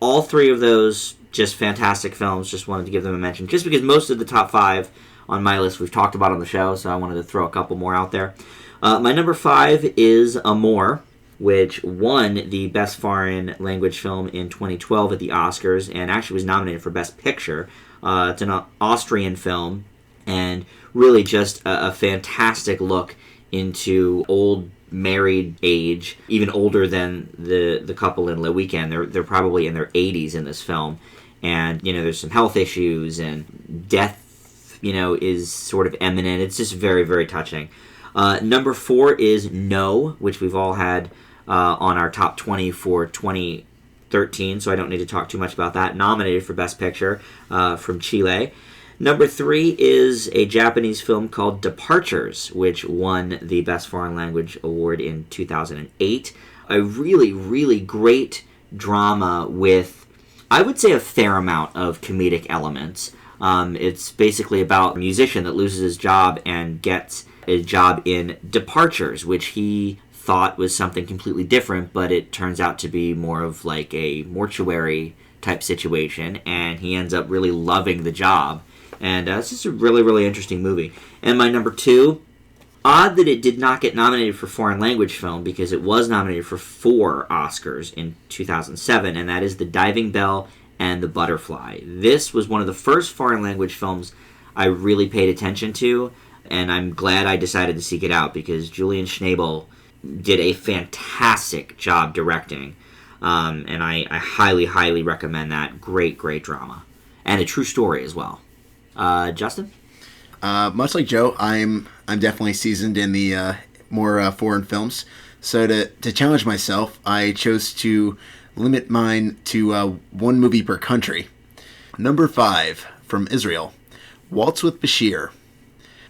All 3 of those, just fantastic films. Just wanted to give them a mention. Just because most of the top 5 on my list we've talked about on the show, so I wanted to throw a couple more out there. My number 5 is Amour, which won the Best Foreign Language Film in 2012 at the Oscars, and actually was nominated for Best Picture. It's an Austrian film, and really just a fantastic look into old married age, even older than the couple in Le Weekend. They're probably in their 80s in this film, and there's some health issues, and death is sort of imminent. It's just very, very touching. Number 4 is No, which we've all had on our top 20 for 2013, so I don't need to talk too much about that. Nominated for Best Picture from Chile. Number 3 is a Japanese film called Departures, which won the Best Foreign Language Award in 2008. A really, really great drama with, I would say, a fair amount of comedic elements. It's basically about a musician that loses his job and gets a job in Departures, which he thought was something completely different, but it turns out to be more of like a mortuary type situation, and he ends up really loving the job. And it's just a really, really interesting movie. And my number 2, odd that it did not get nominated for foreign language film, because it was nominated for 4 Oscars in 2007, and that is The Diving Bell and The Butterfly. This was one of the first foreign language films I really paid attention to, and I'm glad I decided to seek it out, because Julian Schnabel did a fantastic job directing, and I highly, highly recommend that. Great, great drama. And a true story as well. Justin? Much like Joe, I'm definitely seasoned in the more foreign films. So to challenge myself, I chose to limit mine to one movie per country. Number 5 from Israel, Waltz with Bashir.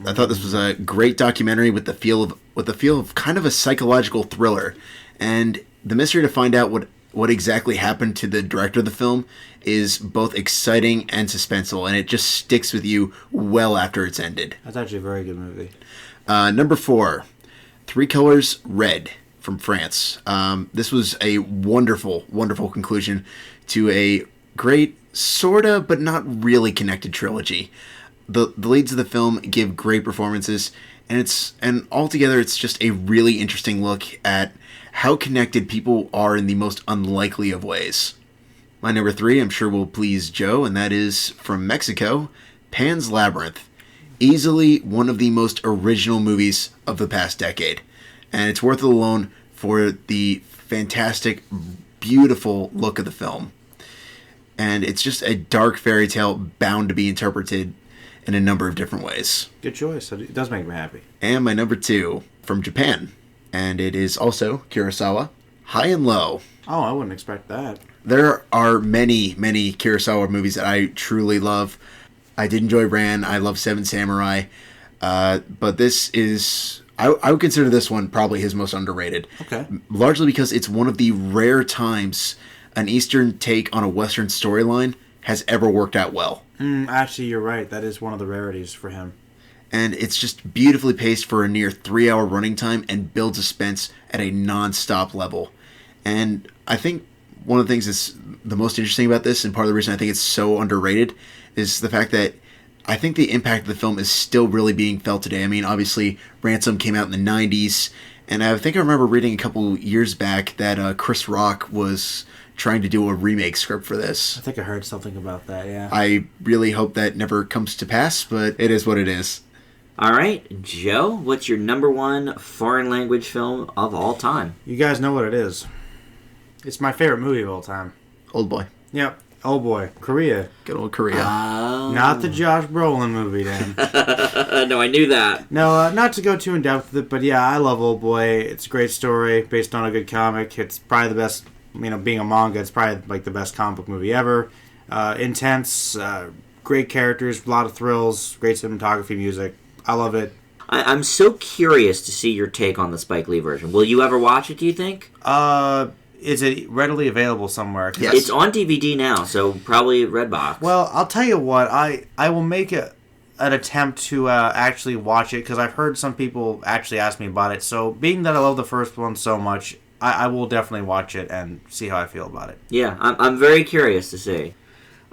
I thought this was a great documentary with the feel of kind of a psychological thriller, and the mystery to find out what exactly happened to the director of the film is both exciting and suspenseful, and it just sticks with you well after it's ended. That's actually a very good movie. Number 4, Three Colors Red from France. This was a wonderful, wonderful conclusion to a great, sorta, but not really connected trilogy. The leads of the film give great performances, and altogether it's just a really interesting look at how connected people are in the most unlikely of ways. My number 3, I'm sure will please Joe, and that is from Mexico, Pan's Labyrinth. Easily one of the most original movies of the past decade, and it's worth it alone for the fantastic, beautiful look of the film. And it's just a dark fairy tale bound to be interpreted in a number of different ways. Good choice. It does make me happy. And my number 2 from Japan, and it is also Kurosawa, High and Low. Oh, I wouldn't expect that. There are many, many Kurosawa movies that I truly love. I did enjoy Ran. I love Seven Samurai. But this is... I would consider this one probably his most underrated. Okay. Largely because it's one of the rare times an Eastern take on a Western storyline has ever worked out well. Actually, you're right. That is one of the rarities for him. And it's just beautifully paced for a near 3-hour running time and builds suspense at a non-stop level. And I think one of the things that's the most interesting about this, and part of the reason I think it's so underrated, is the fact that I think the impact of the film is still really being felt today. I mean, obviously, Ransom came out in the 90s, and I think I remember reading a couple years back that Chris Rock was trying to do a remake script for this. I think I heard something about that, yeah. I really hope that never comes to pass, but it is what it is. All right, Joe, what's your number 1 foreign language film of all time? You guys know what it is. It's my favorite movie of all time. Old Boy. Yep. Oh boy, Korea. Good old Korea. Not the Josh Brolin movie, then. No, I knew that. No, not to go too in depth with it, but yeah, I love Old Boy. It's a great story based on a good comic. It's probably the best, being a manga, it's probably like the best comic book movie ever. Intense, great characters, a lot of thrills, great cinematography, music. I love it. I'm so curious to see your take on the Spike Lee version. Will you ever watch it, do you think? Is it readily available somewhere? Yes. It's on DVD now, so probably Redbox. Well, I'll tell you what. I will make an attempt to actually watch it, because I've heard some people actually ask me about it. So, being that I love the first one so much, I will definitely watch it and see how I feel about it. Yeah, I'm very curious to see.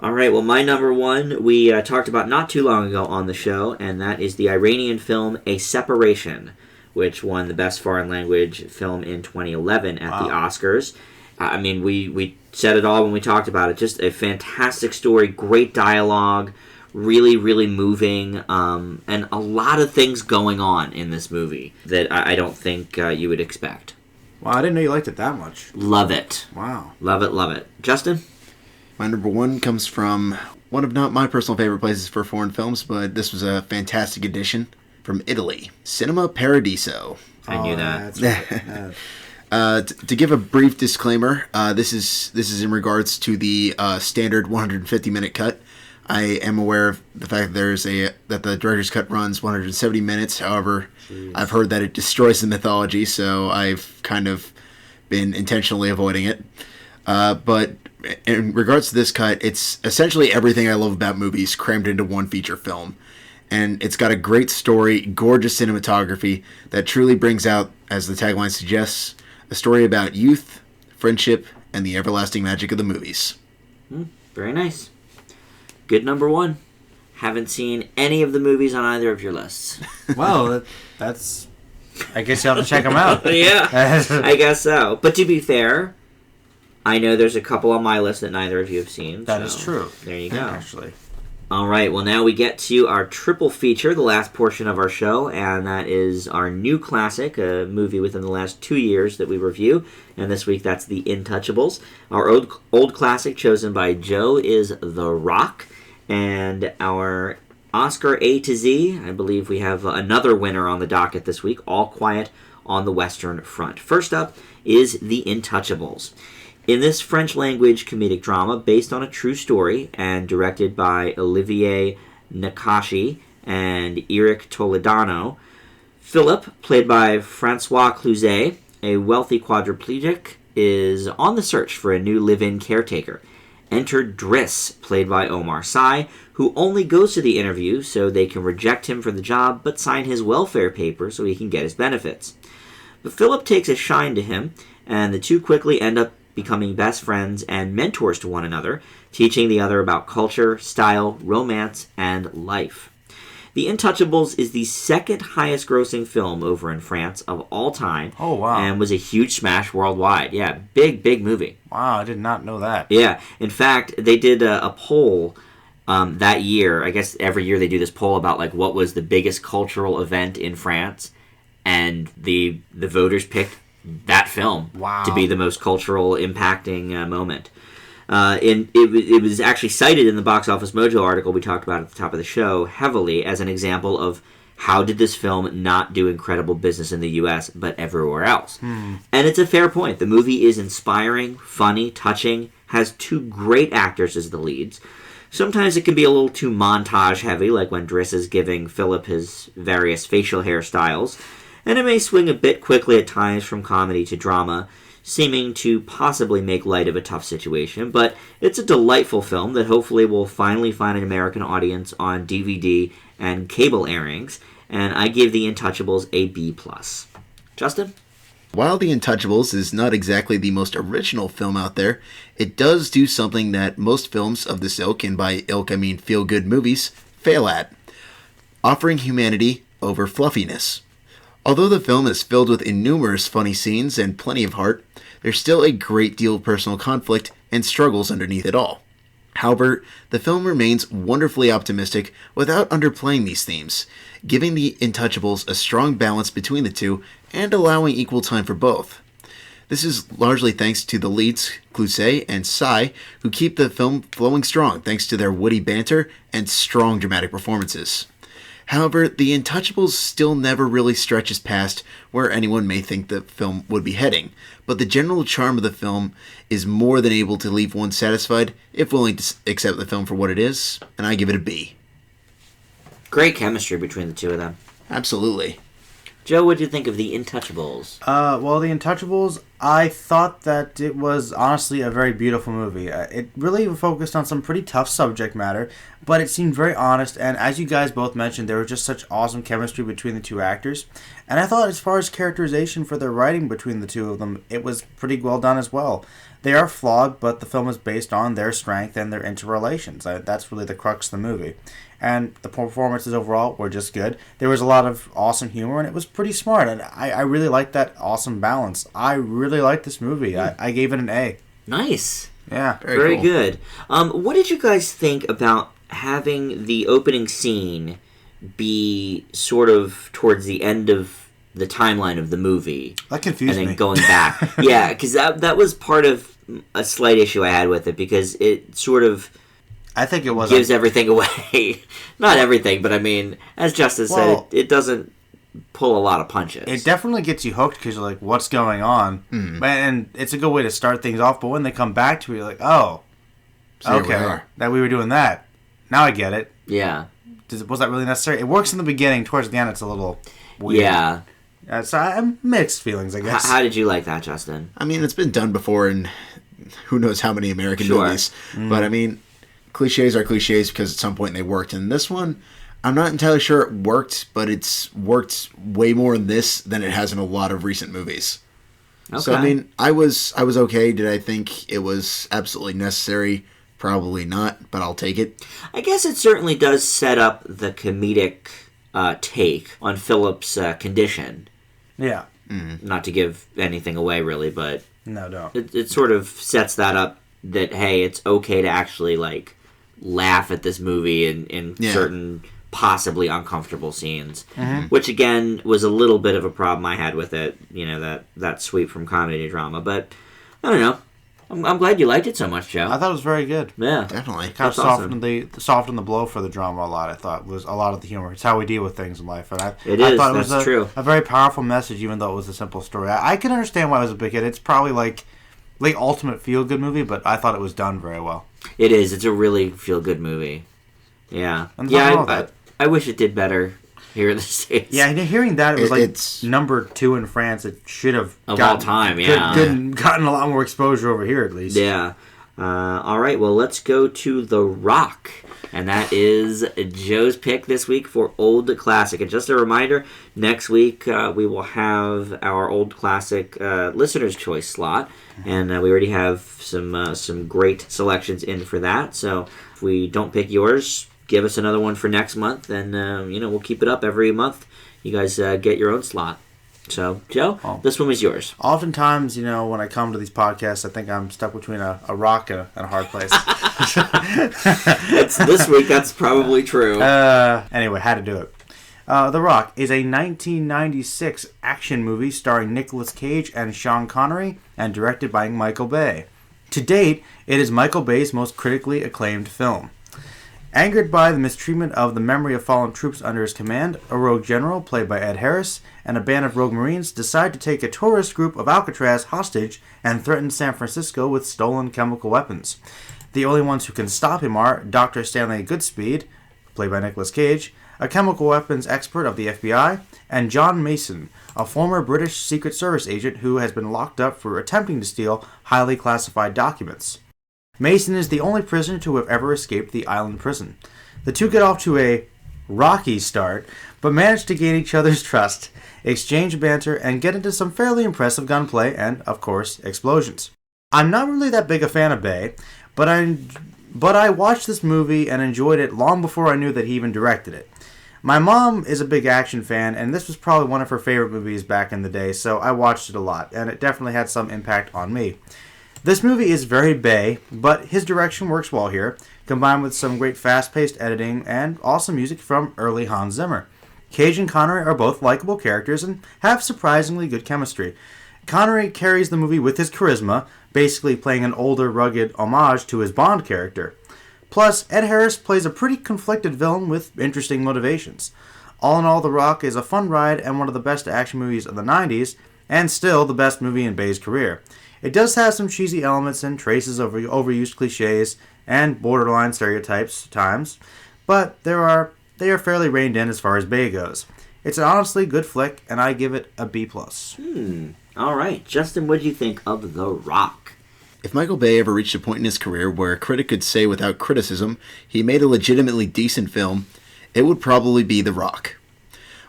All right, well, my number 1 we talked about not too long ago on the show, and that is the Iranian film A Separation, which won the Best Foreign Language Film in 2011 at the Oscars. I mean, we said it all when we talked about it. Just a fantastic story, great dialogue, really, really moving, and a lot of things going on in this movie that I don't think you would expect. Wow, I didn't know you liked it that much. Love it. Wow. Love it, love it. Justin? My number 1 comes from one of not my personal favorite places for foreign films, but this was a fantastic addition, from Italy. Cinema Paradiso. I knew that. That's right. To give a brief disclaimer, this is in regards to the standard 150-minute cut. I am aware of the fact that that the director's cut runs 170 minutes. However, I've heard that it destroys the mythology, so I've kind of been intentionally avoiding it. But in regards to this cut, it's essentially everything I love about movies crammed into one feature film. And it's got a great story, gorgeous cinematography that truly brings out, as the tagline suggests, a story about youth, friendship, and the everlasting magic of the movies. Very nice. Good number 1. Haven't seen any of the movies on either of your lists. Well, that's... I guess you have to check them out. Yeah, I guess so. But to be fair, I know there's a couple on my list that neither of you have seen. That is true. There you go. Actually. All right, well, now we get to our triple feature, the last portion of our show, and that is our new classic, a movie within the last 2 years that we review, and this week that's The Intouchables. Our old classic chosen by Joe is The Rock, and our Oscar A to Z, I believe we have another winner on the docket this week, All Quiet on the Western Front. First up is The Intouchables. In this French-language comedic drama, based on a true story and directed by Olivier Nakashi and Eric Toledano, Philip, played by Francois Cluzet, a wealthy quadriplegic, is on the search for a new live-in caretaker. Enter Driss, played by Omar Sy, who only goes to the interview so they can reject him for the job but sign his welfare papers so he can get his benefits. But Philip takes a shine to him, and the two quickly end up becoming best friends and mentors to one another, teaching the other about culture, style, romance, and life. The Intouchables is the second highest grossing film over in France of all time. Oh, wow. And was a huge smash worldwide. Yeah, big movie. Wow, I did not know that. Yeah. In fact, they did a poll that year. I guess every year they do this poll about like what was the biggest cultural event in France. And the voters picked that film to be the most cultural impacting moment. It was actually cited in the Box Office Mojo article we talked about at the top of the show heavily as an example of how did this film not do incredible business in the U.S. but everywhere else. And it's a fair point. The movie is inspiring, funny, touching, has two great actors as the leads. Sometimes it can be a little too montage heavy, like when Driss is giving Philip his various facial hairstyles, and it may swing a bit quickly at times from comedy to drama, seeming to possibly make light of a tough situation, but it's a delightful film that hopefully will finally find an American audience on DVD and cable airings, and I give The Intouchables a B+. Justin? While The Intouchables is not exactly the most original film out there, it does do something that most films of this ilk, and by ilk I mean feel-good movies, fail at. Offering humanity over fluffiness. Although the film is filled with innumerous funny scenes and plenty of heart, there's still a great deal of personal conflict and struggles underneath it all. However, the film remains wonderfully optimistic without underplaying these themes, giving The Intouchables a strong balance between the two and allowing equal time for both. This is largely thanks to the leads, Cluzet and Sy, who keep the film flowing strong thanks to their witty banter and strong dramatic performances. However, The Intouchables still never really stretches past where anyone may think the film would be heading, but the general charm of the film is more than able to leave one satisfied if willing to accept the film for what it is, and I give it a B. Great chemistry between the two of them. Absolutely. Joe, what did you think of The Intouchables? Well, The Intouchables, I thought that it was honestly a very beautiful movie. It really focused on some pretty tough subject matter, but it seemed very honest, and as you guys both mentioned, there was just such awesome chemistry between the two actors. And I thought as far as characterization for their writing between the two of them, it was pretty well done as well. They are flawed, but the film is based on their strength and their interrelations. That's really the crux of the movie. And the performances overall were just good. There was a lot of awesome humor, and it was pretty smart. And I really liked that awesome balance. I really liked this movie. I gave it an A. Nice. Yeah. Very cool. good. What did you guys think about having the opening scene be sort of towards the end of the timeline of the movie? That confused and then me. going back. Yeah, because that was part of a slight issue I had with it, because it sort of... I think it was gives everything away. Not everything, but I mean, as Justice said, it doesn't pull a lot of punches. It definitely gets you hooked because you're like, what's going on? And it's a good way to start things off, but when they come back to it, you're like, oh, So here we okay, are. that we were doing that. Now I get it. Yeah. Was that really necessary? It works in the beginning. Towards the end, it's a little weird. Yeah. So I'm mixed feelings, I guess. How did you like that, Justin? I mean, it's been done before in who knows how many American Sure. movies. But I mean, cliches are cliches because at some point they worked. And this one, I'm not entirely sure it worked, but it's worked way more in this than it has in a lot of recent movies. Okay. So I mean, I was okay. Did I think it was absolutely necessary? Probably not, but I'll take it. I guess it certainly does set up the comedic take on Philip's condition. Yeah. Not to give anything away, really, but No, don't. it sort of sets that up that, hey, it's okay to actually, like, laugh at this movie in certain possibly uncomfortable scenes. Which, again, was a little bit of a problem I had with it, you know, that sweep from comedy to drama. But, I don't know. I'm glad you liked it so much, Joe. I thought it was very good. Yeah. Definitely. Kind of That's awesome. softened the blow for the drama a lot. I thought was a lot of the humor. It's how we deal with things in life, and I It thought is, it was that's true. a very powerful message, even though it was a simple story. I can understand why it was a big hit. It's probably like like ultimate feel good movie, but I thought it was done very well. It is. It's a really feel good movie. Yeah. I wish it did better here in the States. Yeah, hearing that, it was it's number 2 in France. It should have all time, gotten a lot more exposure over here, at least. Yeah. All right, well, let's go to The Rock. And that is Joe's pick this week for Old Classic. And just a reminder, next week we will have our Old Classic Listener's Choice slot. And we already have some great selections in for that. So if we don't pick yours, give us another one for next month. And, we'll keep it up every month. You guys get your own slot. So, Joe, this one was yours. Oftentimes, when I come to these podcasts, I think I'm stuck between a rock and a hard place. This week, that's probably true. Anyway, had to do it. The Rock is a 1996 action movie starring Nicolas Cage and Sean Connery and directed by Michael Bay. To date, it is Michael Bay's most critically acclaimed film. Angered by the mistreatment of the memory of fallen troops under his command, a rogue general, played by Ed Harris, and a band of rogue Marines decide to take a tourist group of Alcatraz hostage and threaten San Francisco with stolen chemical weapons. The only ones who can stop him are Dr. Stanley Goodspeed, played by Nicolas Cage, a chemical weapons expert of the FBI, and John Mason, a former British Secret Service agent who has been locked up for attempting to steal highly classified documents. Mason is the only prisoner to have ever escaped the island prison. The two get off to a rocky start, but manage to gain each other's trust, exchange banter, and get into some fairly impressive gunplay and, of course, explosions. I'm not really that big a fan of Bay, but I watched this movie and enjoyed it long before I knew that he even directed it. My mom is a big action fan, and this was probably one of her favorite movies back in the day, so I watched it a lot, and it definitely had some impact on me. This movie is very Bay, but his direction works well here, combined with some great fast-paced editing and awesome music from early Hans Zimmer. Cage and Connery are both likable characters and have surprisingly good chemistry. Connery carries the movie with his charisma, basically playing an older, rugged homage to his Bond character. Plus, Ed Harris plays a pretty conflicted villain with interesting motivations. All in all, The Rock is a fun ride and one of the best action movies of the 90s, and still the best movie in Bay's career. It does have some cheesy elements and traces of overused cliches and borderline stereotypes at times, but they are fairly reined in as far as Bay goes. It's an honestly good flick, and I give it a B+. All right. Justin, what do you think of The Rock? If Michael Bay ever reached a point in his career where a critic could say without criticism he made a legitimately decent film, it would probably be The Rock.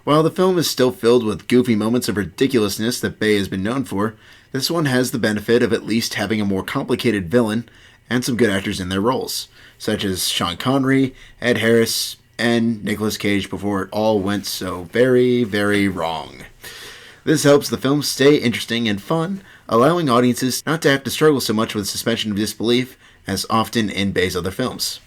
While the film is still filled with goofy moments of ridiculousness that Bay has been known for, this one has the benefit of at least having a more complicated villain and some good actors in their roles, such as Sean Connery, Ed Harris, and Nicolas Cage before it all went so very, very wrong. This helps the film stay interesting and fun, allowing audiences not to have to struggle so much with suspension of disbelief as often in Bay's other films.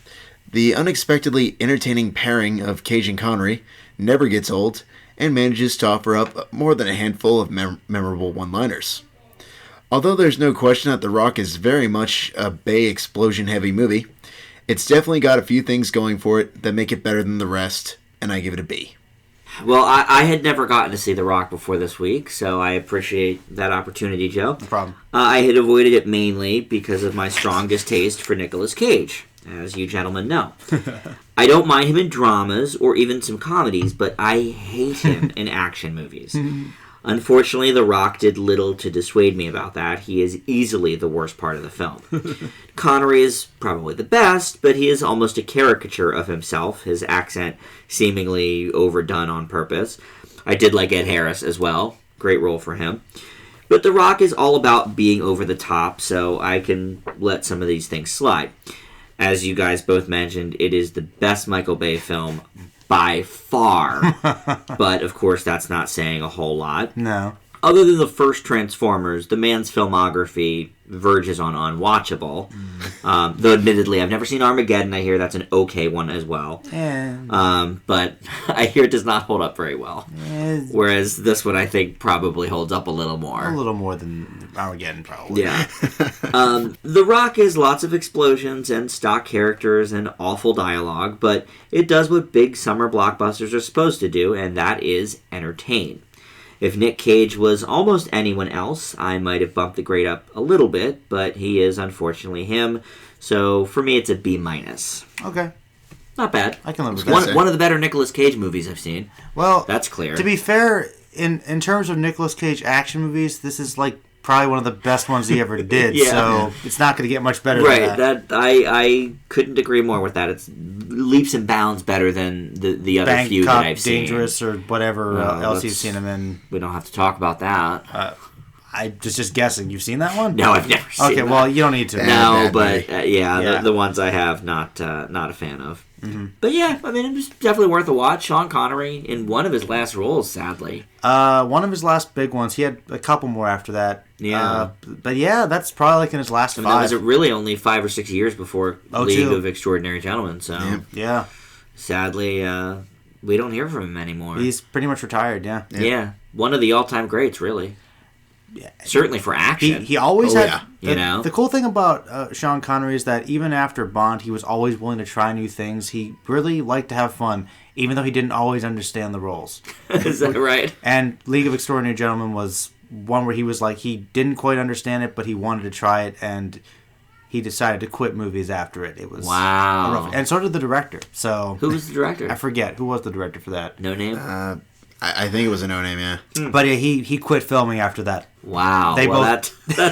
The unexpectedly entertaining pairing of Cage and Connery never gets old and manages to offer up more than a handful of memorable one-liners. Although there's no question that The Rock is very much a Bay explosion-heavy movie, it's definitely got a few things going for it that make it better than the rest, and I give it a B. Well, I had never gotten to see The Rock before this week, so I appreciate that opportunity, Joe. No problem. I had avoided it mainly because of my strong distaste for Nicolas Cage, as you gentlemen know. I don't mind him in dramas or even some comedies, but I hate him in action movies. Unfortunately, The Rock did little to dissuade me about that. He is easily the worst part of the film. Connery is probably the best, but he is almost a caricature of himself, his accent seemingly overdone on purpose. I did like Ed Harris as well. Great role for him. But The Rock is all about being over the top, so I can let some of these things slide. As you guys both mentioned, it is the best Michael Bay film by far. But, of course, that's not saying a whole lot. No. Other than the first Transformers, the man's filmography verges on unwatchable. Though, admittedly, I've never seen Armageddon. I hear that's an okay one as well. But I hear it does not hold up very well. Whereas this one, I think, probably holds up a little more. A little more than Armageddon, probably. Yeah. The Rock is lots of explosions and stock characters and awful dialogue, but it does what big summer blockbusters are supposed to do, and that is entertain. If Nick Cage was almost anyone else, I might have bumped the grade up a little bit, but he is unfortunately him. So for me, it's a B-. Okay. Not bad. I can live with that. One of the better Nicolas Cage movies I've seen. Well, that's clear. To be fair, in terms of Nicolas Cage action movies, this is like probably one of the best ones he ever did. Yeah. So it's not going to get much better Right. than that. I couldn't agree more with that. It's leaps and bounds better than the other Bank few Cop, that I've seen. Dangerous, or whatever else you've seen him in. We don't have to talk about that. I just guessing. You've seen that one? No, I've never seen Okay, that. well, you don't need to. No, bad but movie. yeah. The ones I have, not a fan of. Mm-hmm. But yeah, I mean, it was definitely worth a watch. Sean Connery in one of his last roles, sadly. One of his last big ones. He had a couple more after that. Yeah. But yeah, that's probably like in his last I mean, five. that was really only 5 or 6 years before League too. of Extraordinary Gentlemen. So Yeah. sadly, we don't hear from him anymore. He's pretty much retired, yeah. Yeah, one of the all-time greats, really. Yeah. Certainly for action. He always Oh, had... yeah. You know? The cool thing about Sean Connery is that even after Bond, he was always willing to try new things. He really liked to have fun, even though he didn't always understand the roles. Is that right? And League of Extraordinary Gentlemen was one where he was like, he didn't quite understand it, but he wanted to try it, and he decided to quit movies after it. It was Wow. rough. And so did the director. So Who was the director? I forget who was the director for that. No name? I think it was a no-name, yeah. But yeah, he quit filming after that. Wow. They that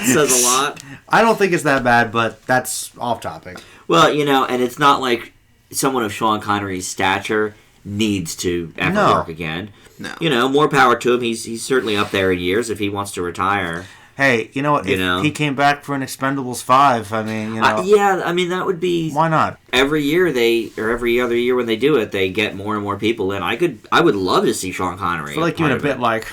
says a lot. I don't think it's that bad, but that's off topic. Well, and it's not like someone of Sean Connery's stature needs to ever No. work again. No. More power to him. He's certainly up there in years if he wants to retire. Hey, you know what? If he came back for an Expendables 5, I mean, Yeah, I mean, that would be... why not? Every year every other year when they do it, they get more and more people in. I would love to see Sean Connery. I feel like doing a part bit of like,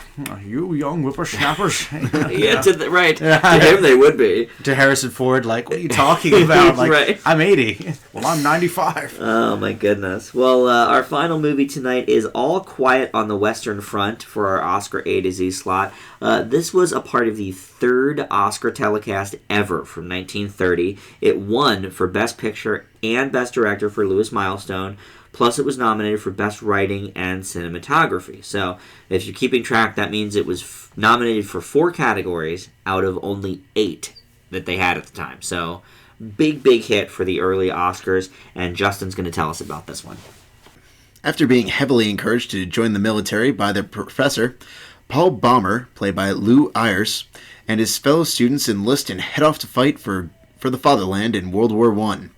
you young whippersnappers. it. Yeah, right. To him they would be. To Harrison Ford, like, what are you talking about? Like, Right. I'm 80. Well, I'm 95. Oh my goodness. Well, our final movie tonight is All Quiet on the Western Front for our Oscar A to Z slot. This was a part of the third Oscar telecast ever from 1930. It won for Best Picture and Best Director for Louis Milestone, plus it was nominated for Best Writing and Cinematography. So, if you're keeping track, that means it was nominated for 4 categories out of only 8 that they had at the time. So, big hit for the early Oscars, and Justin's going to tell us about this one. After being heavily encouraged to join the military by their professor, Paul Baumer, played by Lou Ayres, and his fellow students enlist and head off to fight for the fatherland in World War I.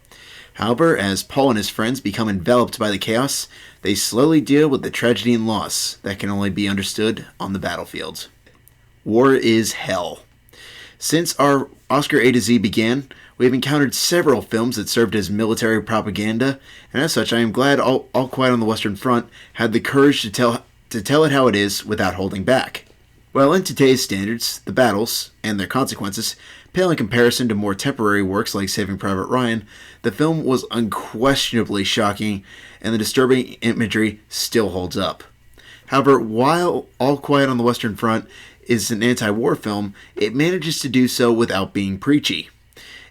However, as Paul and his friends become enveloped by the chaos, they slowly deal with the tragedy and loss that can only be understood on the battlefield. War is hell. Since our Oscar A to Z began, we have encountered several films that served as military propaganda, and as such I am glad All Quiet on the Western Front had the courage to tell it how it is without holding back. While in today's standards, the battles, and their consequences, pale in comparison to more temporary works like Saving Private Ryan, the film was unquestionably shocking, and the disturbing imagery still holds up. However, while All Quiet on the Western Front is an anti-war film, it manages to do so without being preachy.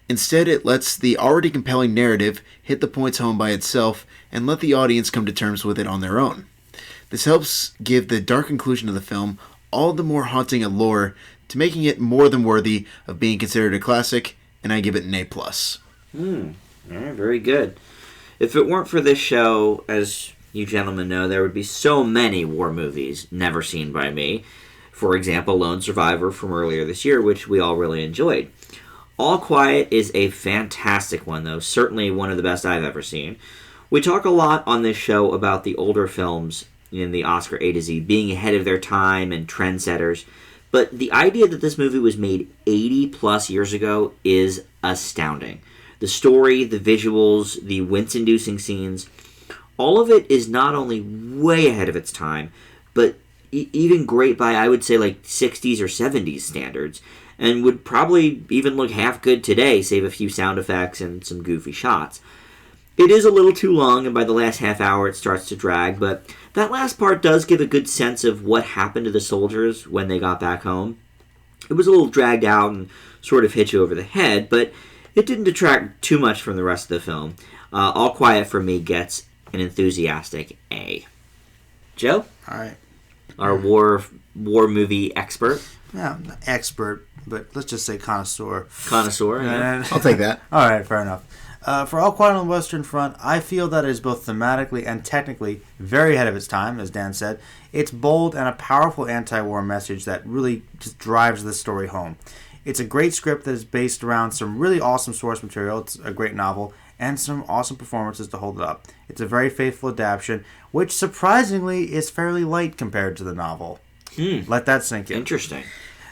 Instead, it lets the already compelling narrative hit the points home by itself and let the audience come to terms with it on their own. This helps give the dark conclusion of the film all the more haunting allure to making it more than worthy of being considered a classic, and I give it an A+. All right, very good. If it weren't for this show, as you gentlemen know, there would be so many war movies never seen by me. For example, Lone Survivor from earlier this year, which we all really enjoyed. All Quiet is a fantastic one, though. Certainly one of the best I've ever seen. We talk a lot on this show about the older films in the Oscar A to Z being ahead of their time and trendsetters, but the idea that this movie was made 80 plus years ago is astounding. The story, the visuals, the wince-inducing scenes, all of it is not only way ahead of its time, but even great by, I would say, like 60s or 70s standards, and would probably even look half good today, save a few sound effects and some goofy shots. It is a little too long, and by the last half hour it starts to drag, but that last part does give a good sense of what happened to the soldiers when they got back home. It was a little dragged out and sort of hit you over the head, but it didn't detract too much from the rest of the film. All Quiet for me gets an enthusiastic A. Joe? All right. Our war war movie expert. Yeah, not expert, but let's just say connoisseur. Connoisseur, yeah. I'll take that. All right, fair enough. For All Quiet on the Western Front, I feel that it is both thematically and technically very ahead of its time, as Dan said. It's bold and a powerful anti-war message that really just drives the story home. It's a great script that is based around some really awesome source material. It's a great novel, and some awesome performances to hold it up. It's a very faithful adaptation, which surprisingly is fairly light compared to the novel. Let that sink in. Interesting.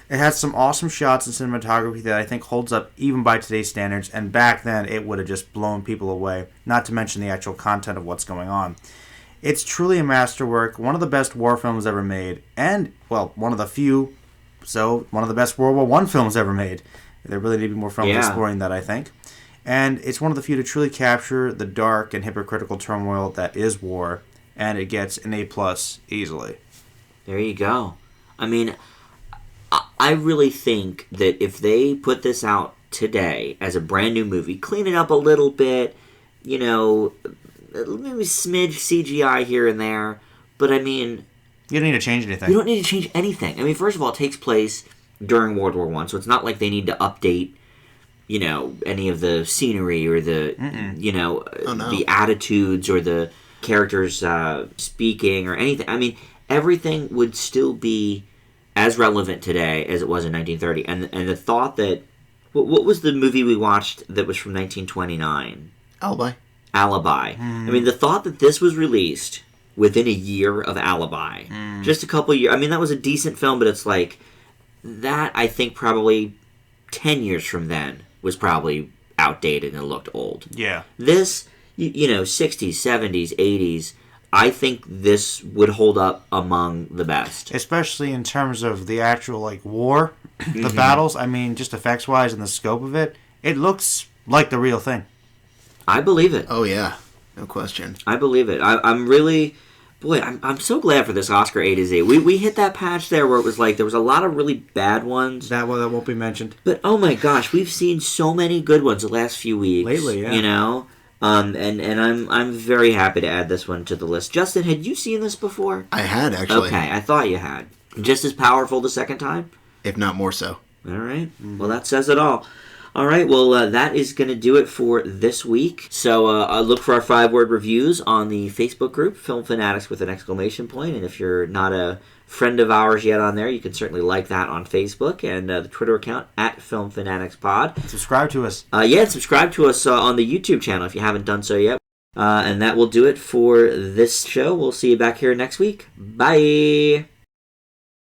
It has some awesome shots and cinematography that I think holds up even by today's standards, and back then it would have just blown people away, not to mention the actual content of what's going on. It's truly a masterwork, one of the best war films ever made, and, well, one of the best World War I films ever made. There really need to be more films exploring that, I think. And it's one of the few to truly capture the dark and hypocritical turmoil that is war, and it gets an A+ easily. There you go. I mean, I really think that if they put this out today as a brand new movie, clean it up a little bit, maybe smidge CGI here and there, but I mean... You don't need to change anything. You don't need to change anything. I mean, first of all, it takes place during World War I, so it's not like they need to update, any of the scenery or the, the attitudes or the characters speaking or anything. I mean, everything would still be as relevant today as it was in 1930. And the thought that... What was the movie we watched that was from 1929? Alibi. I mean, the thought that this was released within a year of Alibi. Just a couple years. I mean, that was a decent film, but it's like... That, I think, probably 10 years from then was probably outdated and looked old. Yeah. This, 60s, 70s, 80s... I think this would hold up among the best. Especially in terms of the actual, war, the battles. I mean, just effects-wise and the scope of it, it looks like the real thing. I believe it. Oh, yeah. No question. I believe it. I'm really... Boy, I'm so glad for this Oscar A to Z. We hit that patch there where it was like there was a lot of really bad ones. That won't be mentioned. But, oh my gosh, we've seen so many good ones the last few weeks. Lately, yeah. And I'm very happy to add this one to the list. Justin, had you seen this before? I had, actually. Okay, I thought you had. Just as powerful the second time? If not more so. All right. Well, that says it all. All right, well, that is going to do it for this week. So look for our 5-word reviews on the Facebook group, Film Fanatics with an exclamation point. And if you're not a friend of ours yet on there, you can certainly like that on Facebook and the Twitter account at Film Fanatics Pod. Subscribe to us. Subscribe to us on the YouTube channel if you haven't done so yet. And that will do it for this show. We'll see you back here next week. Bye.